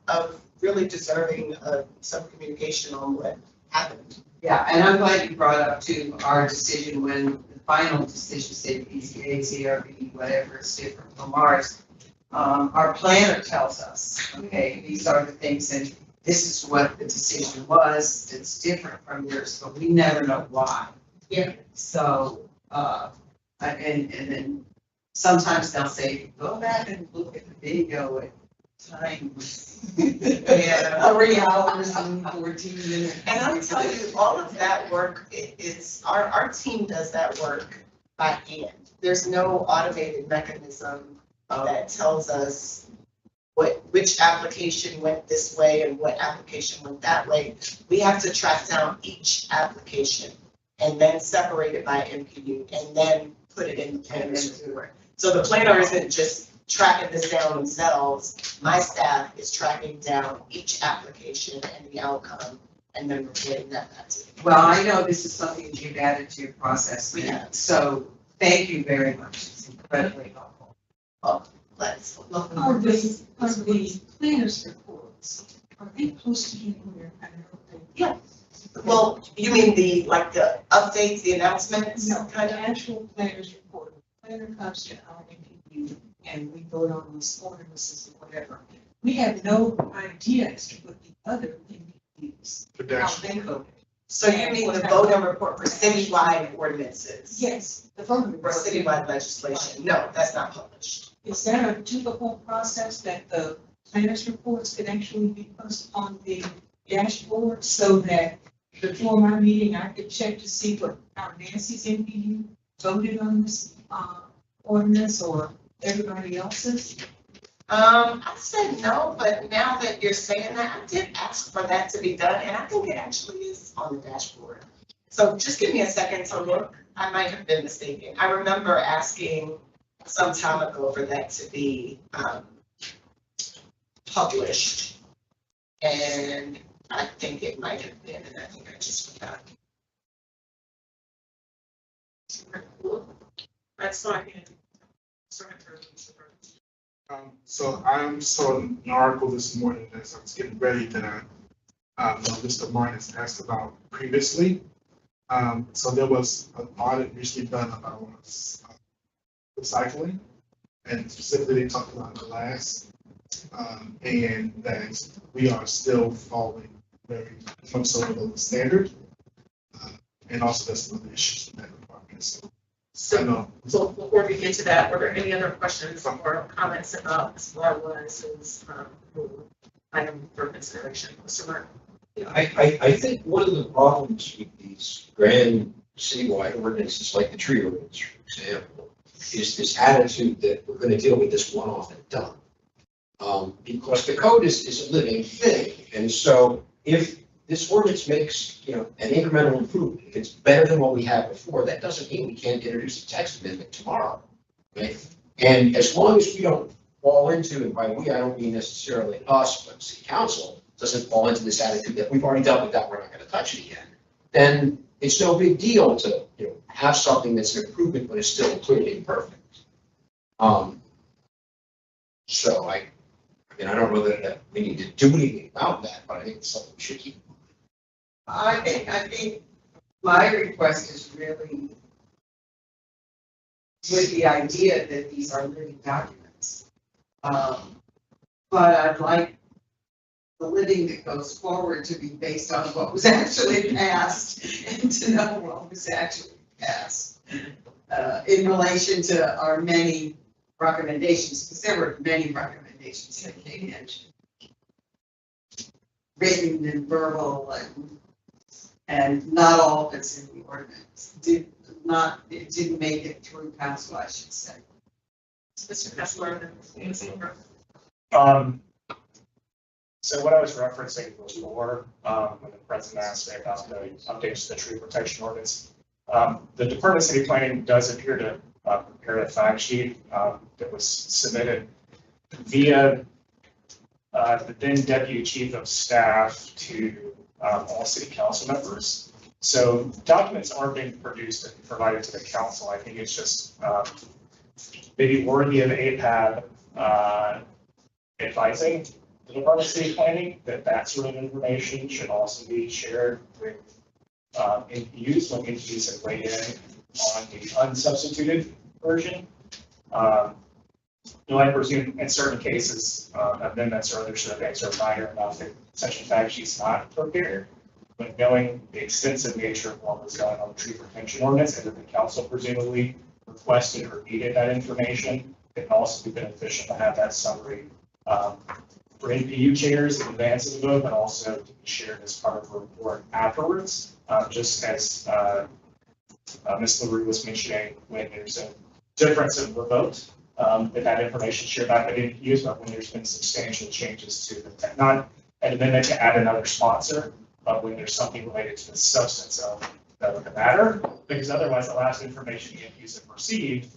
Of really deserving some communication on what happened. Yeah, and I'm glad you brought up too, our decision when the final decision said PCA, CRB, whatever is different from ours. Our planner tells us, okay, these are the things and this is what the decision was, it's different from yours, but we never know why. Yeah. So, and then sometimes they'll say, go back and look at the video at time. 3 hours and 14 minutes. And I'll tell you, all of that work, it's, our team does that work by hand. There's no automated mechanism that tells us which application went this way and what application went that way. We have to track down each application and then separate it by MPU and then put it in the planner's report. So the planner isn't just tracking this down themselves. My staff is tracking down each application and the outcome and then reporting that back to you. Well, I know this is something that you've added to your process, Yeah. so thank you very much. It's incredibly helpful. Let's look. Are the planners reports, are they posted anywhere? I don't think. Yeah. Well, you mean the, like the updates, the announcements? No, kind the of? actual planner's report. The planner comes to our MPU and we vote on these ordinances or whatever. We have no idea as to what the other MPUs, how they voted. So you mean the voting report for citywide ordinances? Yes, the voting For report. citywide legislation? No, that's not published. Is there a typical process that the planner's reports can actually be posted on the dashboard so that before my meeting, I could check to see what our Nancy's MPU voted on this, ordinance or everybody else's? I said no, but now that you're saying that, I did ask for that to be done, and I think it actually is on the dashboard. So just give me a second to look. I might have been mistaken. I remember asking some time ago for that to be published. And I think it might have been, and I think I just forgot. That's fine. So I saw an article this morning as I was getting ready that Mr. Martin asked about previously. So there was an audit recently done about recycling, and specifically they talked about glass, and that we are still falling very much so below the standard, and also there's some other issues in that department. So before we get to that, were there any other questions or comments about what was item for consideration? Mr. Martin? I think one of the problems with these grand citywide ordinances, like the tree ordinance, for example, is this attitude that we're going to deal with this one-off and done. Because the code is a living thing, and so if this ordinance makes, an incremental improvement, if it's better than what we had before, that doesn't mean we can't introduce a text amendment tomorrow, right? And as long as we don't fall into, and by we, I don't mean necessarily us, but city council, doesn't fall into this attitude that we've already dealt with that, we're not gonna touch it again, then it's no big deal to, have something that's an improvement, but is still clearly imperfect. So I don't know that we need to do anything about that, but I think it's something we should keep. I think my request is really with the idea that these are living documents. But I'd like the living that goes forward to be based on what was actually passed and to know what was actually passed in relation to our many recommendations, because there were many recommendations that came in, written and verbal, and not all of it's in the ordinance. It didn't make it through council, I should say. Mr. Kessler, So what I was referencing before, when the president asked me about the updates to the tree protection ordinance, the Department of City Planning does appear to prepare a fact sheet that was submitted via the then Deputy Chief of Staff to all city council members. So documents aren't being produced and provided to the council. I think it's just maybe worthy of APAB advising the Department of City Planning that sort of information should also be shared with NPUs when NPUs have weighed in on the unsubstituted version. I presume in certain cases, amendments or other surveys are minor enough that such a fact sheet's not prepared. But knowing the extensive nature of what was going on the tree protection ordinance and that the council presumably requested or needed that information, it can also be beneficial to have that summary for NPU chairs in advance of the vote, but also to be shared as part of the report afterwards, just as Ms. LaRue was mentioning, when there's a difference in the vote, that information shared back at NPUs, but when there's been substantial changes to the not an amendment to add another sponsor, but when there's something related to the substance of the matter, because otherwise the last information the NPUs have received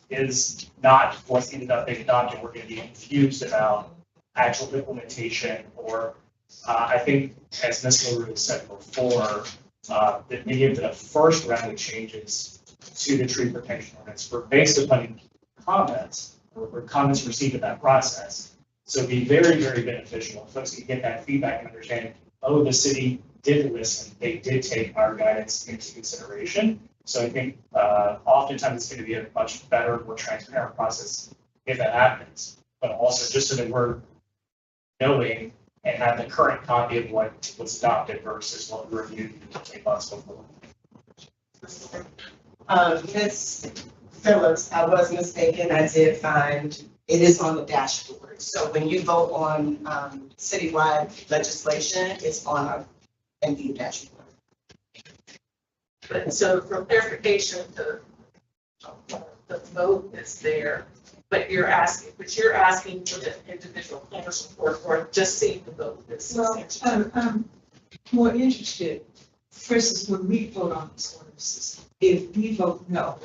is not what's ended up being adopted. We're going to be confused about actual implementation, or I think, as Ms. LaRue said before, that many of the first round of changes to the tree protection ordinance were based upon comments or comments received in that process. So it'd be very, very beneficial if folks can get that feedback and understand, oh, the city did listen, they did take our guidance into consideration. So I think oftentimes it's going to be a much better, more transparent process if that happens. But also just so that we're knowing and have the current copy of what was adopted versus what we reviewed 3 months before. Ms. Phillips, I was mistaken. I did find it is on the dashboard. So when you vote on citywide legislation, it's on our MVU dashboard. And so for clarification, the vote is there, but you're asking for the individual planners report or just seeing the vote. Well, I'm more interested, for instance, when we vote on these ordinances, if we vote no,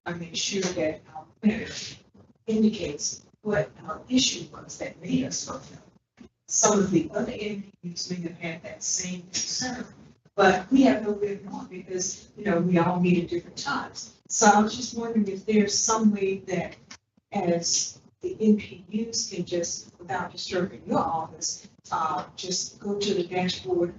I make sure that our planner indicates what our issue was that made us vote no. Some of the other MPUs may have had that same concern, but we have no way of knowing because, we all meet at different times. So I was just wondering if there's some way that as the MPUs can just, without disturbing your office, just go to the dashboard,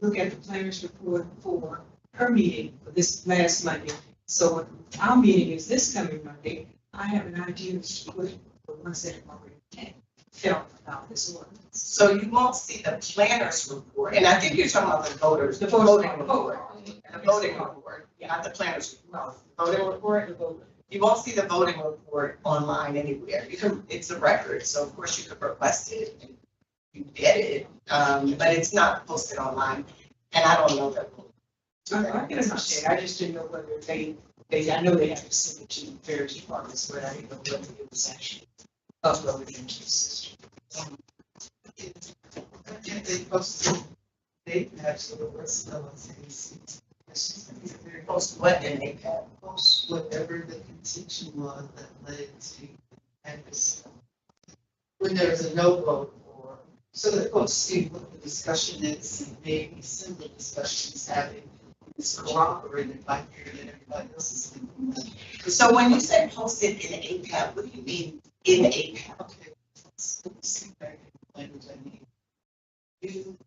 look at the planner's report for her meeting for this last Monday. So when our meeting is this coming Monday, I have an idea of what the ones that have already felt about this ordinance. So you won't see the planner's report, and I think you're talking about the voters, the voting report. The voting report, not the planner's report, no, the voting report. You won't see the voting report online anywhere. You can, it's a record, so of course you could request it and you get it, but it's not posted online, and I don't know that. I can understand. I just didn't know whether they, I know they have to send it to various departments, but I didn't know whether it was actually uploaded into the system. They posted, they actually were still Post what in APAB? post whatever the contention was that led to this. When there's a no vote for, so that folks see what the discussion is, and maybe similar discussions having is corroborated by hearing everybody else's thinking. So when you say posted in APAB, what do you mean in APAB? Okay, let's see back in the language I need. You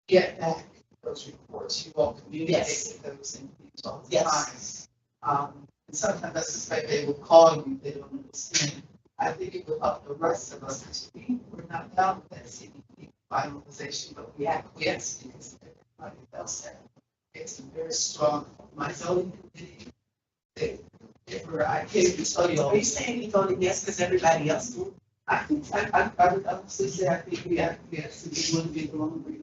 get back those reports, you all communicate with those individuals all the time. And sometimes I suspect they will call you, they don't understand. I think it will help the rest of us to be, we're not down with that CDP finalization, but we acquiesce because everybody else had. It's a very strong, my zoning committee. I can't tell you all. Are you saying you voted yes because everybody else did? I think, I would honestly say, I think we acquiesce, and we wouldn't be the one we.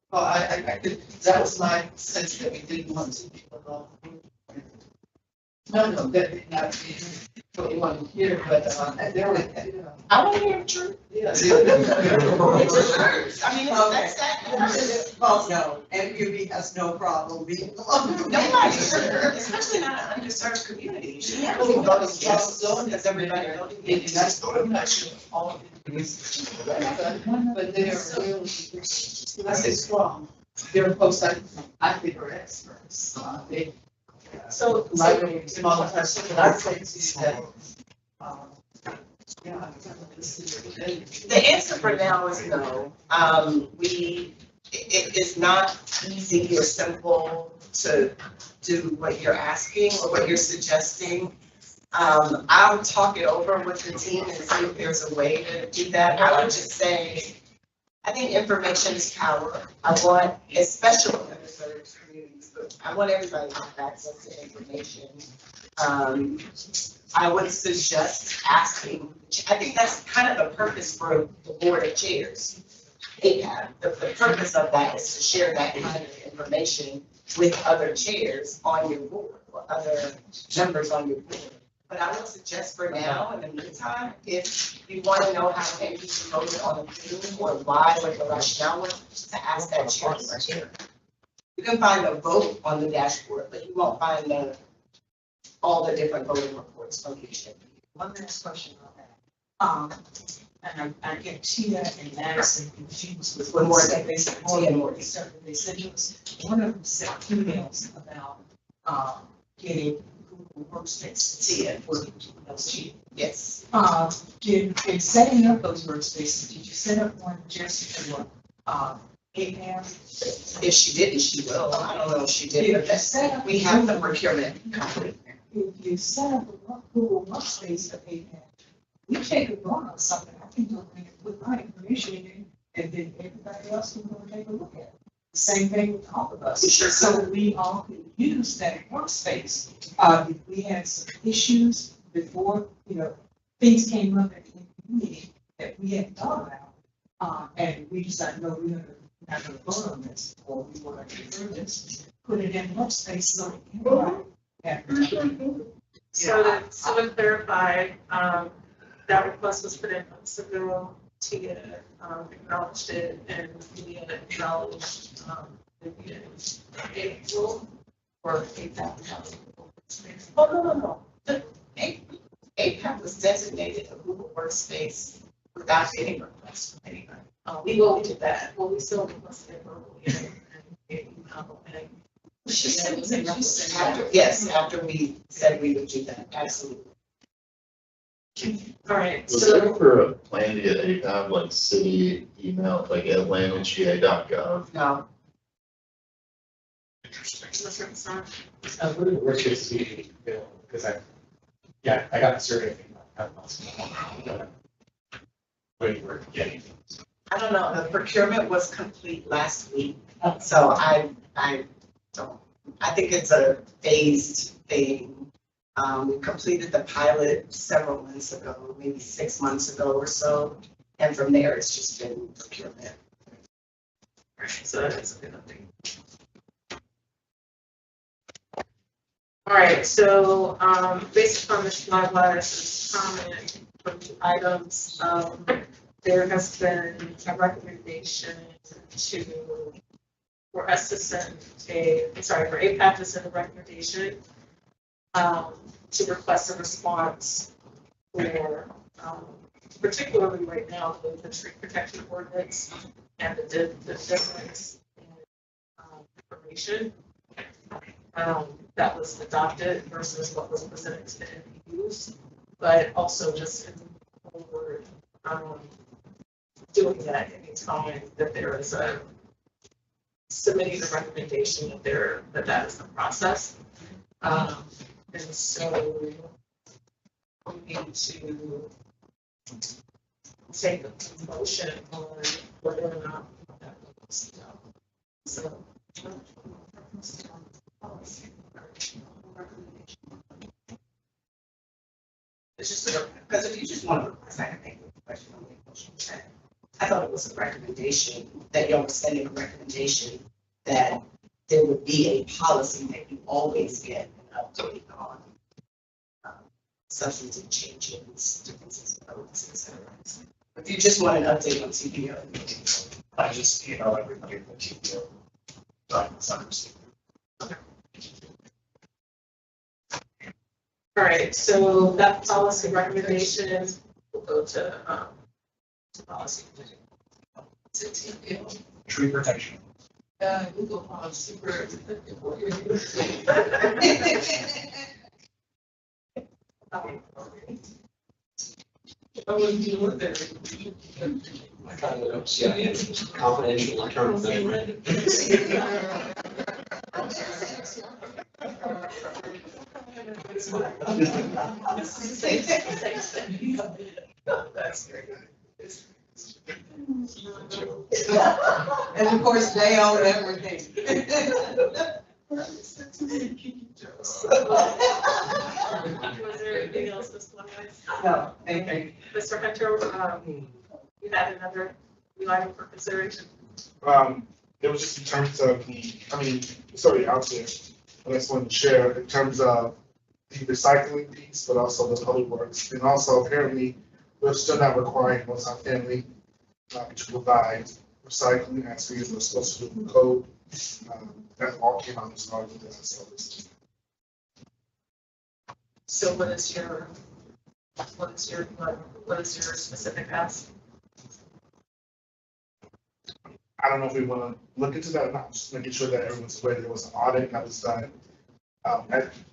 Well, I could, that was my sense that we didn't want to be alone. No, that did not be what you want to hear, but, there were, I want to hear the truth. Yeah. I mean, that's that. Well, no, MUB has no problem being. Nobody, especially not an underserved community. You should have to go to yes zone because everybody knows. That's I'm not sure all of it. But they're really, I say strong. They're folks I think are experts. They. So. Like, small person, but I say to you that. Yeah. The answer for now is no. It is not easy or simple to do what you're asking or what you're suggesting. I'll talk it over with the team and see if there's a way to do that. I would just say, I think information is power. I want, especially in underserved communities, but I want everybody to have access to information. I would suggest asking, I think that's kind of the purpose for the board of chairs. APAB, the purpose of that is to share that kind of information with other chairs on your board or other members on your board. But I would suggest for now, in the meantime, if you want to know how MPs voted on the thing or why, what the rationale was, just to ask that chair or chair. You can find a vote on the dashboard, but you won't find all the different voting reports from each. One last question on that. And I get Tia and Madison confused with One more what day. they said. They said to us, one of them sent emails about getting Google Workspace. Tia. Tia. Yes. In setting up those workspaces, did you set up one just for APAB. If she didn't, she will. I don't know if she did, but If you set up. we have the procurement company. If you set up a Google Workspace for APAB, you take a drawing of something, I can do it with my information in it, and then everybody else can go and take a look at it. Same thing with all of us. Sure. So we all can use that workspace. If we had some issues before, things came up at the meeting that we hadn't thought about, and we decided, no, we're not gonna vote on this, or we want to defer this, put it in workspace so everybody can. So to clarify, that request was put in months ago. Tia acknowledged it, and we acknowledged in April or April. Oh, no. APAB was designated a Google Workspace without any request from anybody. We will do that. Well, we still requested it verbally and email and. She said it was in Yes, after we said we would do that, absolutely. All right, Was so. there ever a plan to get APAB, like city email, like atlantaga.gov? No. Mr. Hassan? What did the workspace be, because I got the survey. Wait, we're getting. I don't know, the procurement was complete last week, so I think it's a phased thing. We completed the pilot several months ago, maybe 6 months ago or so, and from there, it's just been procurement. Right, so that's a good update. All right, so, based upon Mr. Lightwires' comment from the items, there has been a recommendation for us to send for APAB to send a recommendation, to request a response for, particularly right now, the tree protection ordinance and the difference in information that was adopted versus what was presented to the NPUs, but also just in forward, doing that anytime that there is a submitting the recommendation that is the process. And so we need to take a motion on whether or not that was done. So. It's just, because if you just want to request, I can make a question on the motion. I thought it was a recommendation, that y'all were sending a recommendation that there would be a policy that you always get an update on substantive changes, differences of votes, et cetera. If you just want an update on TPO. I just email everybody the TPO. All right, so that policy recommendation will go to policy. Tree protection. Google policy. I kind of don't see any confidential in terms of. That's great. And of course, they own everything. Was there anything else, Ms. Flores? No, thank you. Mr. Hunter, you had another item for consideration? It was just in terms of it's already out there, but I just wanted to share in terms of the recycling piece, but also the public works. And also apparently, we're still not requiring multifamily to provide recycling as we were supposed to do in code. That all came out this article that I saw this. So what is your specific ask? I don't know if we want to look into that or not, just making sure that everyone's aware there was an audit that was done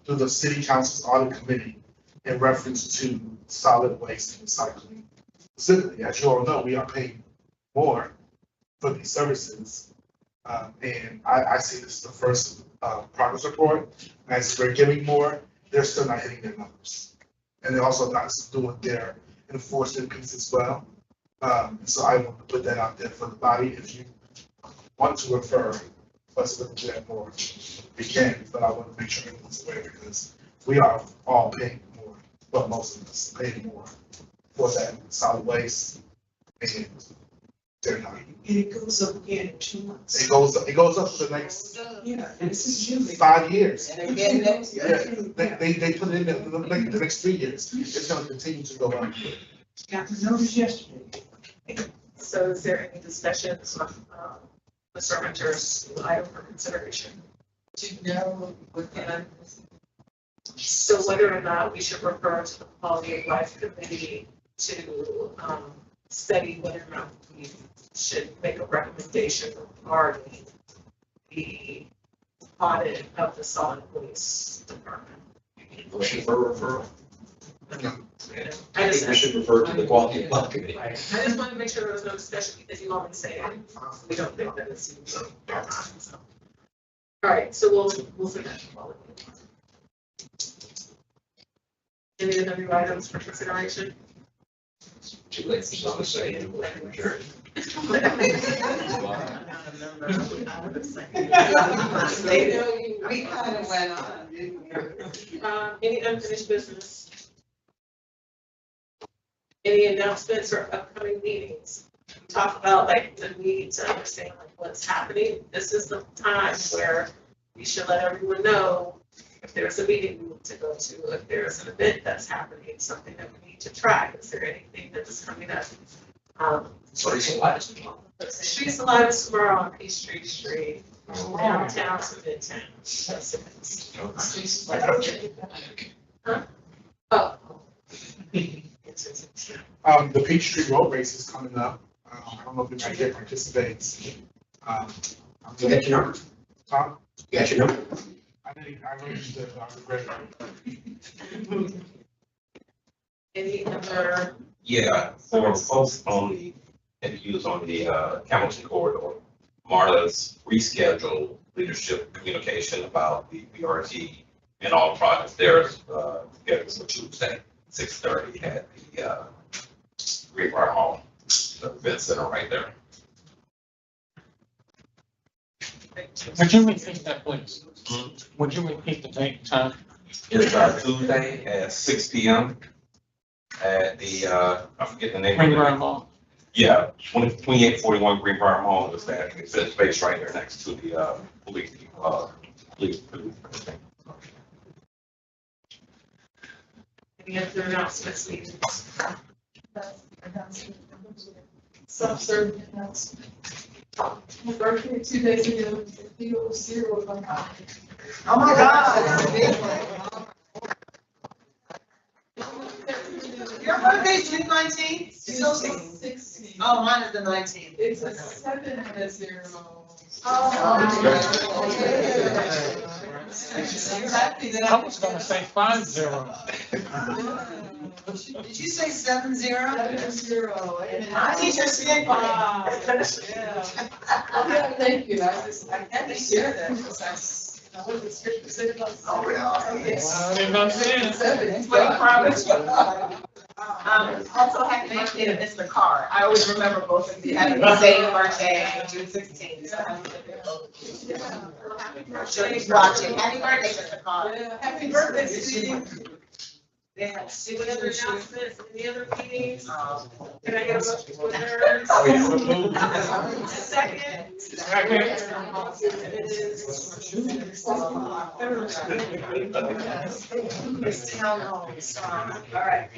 through the city council's audit committee in reference to solid waste and recycling. Specifically, as you all know, we are paying more for these services. And I see this as the first progress report. As we're giving more, they're still not hitting their numbers. And they're also not doing their enforcement piece as well. So I want to put that out there for the body. If you want to refer, let's look at that more. We can, but I want to make sure everyone's aware because we are all paying more, but most of us paying more for that solid waste. And they're not. And it goes up again in 2 months. It goes up for the next Yeah, this is usually. 5 years. And again, next Yeah, they put it in the next 3 years. It's gonna continue to go up. Got the notice yesterday. So is there any discussions with, Mr. Hunter's item for consideration? to know within. So whether or not we should refer to the quality of life committee to, study whether or not we should make a recommendation regarding the audit of the solid waste department. Motion for referral. I I think we should refer to the quality of life committee. I just wanted to make sure there was no discussion because you always say it. We don't think that it's. So. All right, so we'll send that to quality. Any other new items for consideration? Too late, so I'm saying, adjourn. We kind of went on, didn't we? Any unfinished business? Any announcements or upcoming meetings? We talk about like the need to understand like what's happening. This is the time where we should let everyone know if there's a meeting we need to go to, if there's an event that's happening, something that we need to track. Is there anything that's coming up? Streets Alive. Streets Alive is tomorrow on Peachtree Street, downtown to midtown. That's it. Huh? Oh. The Peachtree Road Race is coming up. I don't know if anybody here participates. You got your number? Tom? You got your number? I registered, I regret it. Any other? Yeah, for folks on the, MPUs on the Hamilton corridor, Marta's rescheduled leadership communication about the BRT and all projects there is scheduled for Tuesday, 6:30 at the Greenbrier Hall, the event center right there. Would you repeat that, please? Would you repeat the date and time? It's Tuesday at 6 p.m. at the, I forget the name. Greenbrier Mall? Yeah, 2841 Greenbrier Mall is that event space right there next to the police. Any other announcements, meetings? Self-serving announcement. My birthday 2 days ago, zero of them. Oh my God. Your birthday's June 19th? 16. Oh, mine is the 19th. It's a 7 and a 0. I was gonna say 50. Did you say 70? 7-0. My teacher said 5. Yeah, thank you. I had to share that because I wasn't strict to say about. Oh, really? I did not see it. 7. Also happy birthday to Mr. Carr. I always remember both of you having the same birthday, June 16th. He's watching. Happy birthday, Mr. Carr. Yeah, happy birthday, Steve. Yeah. Any other announcements, any other meetings? Can I get a motion to adjourn? Second. All right.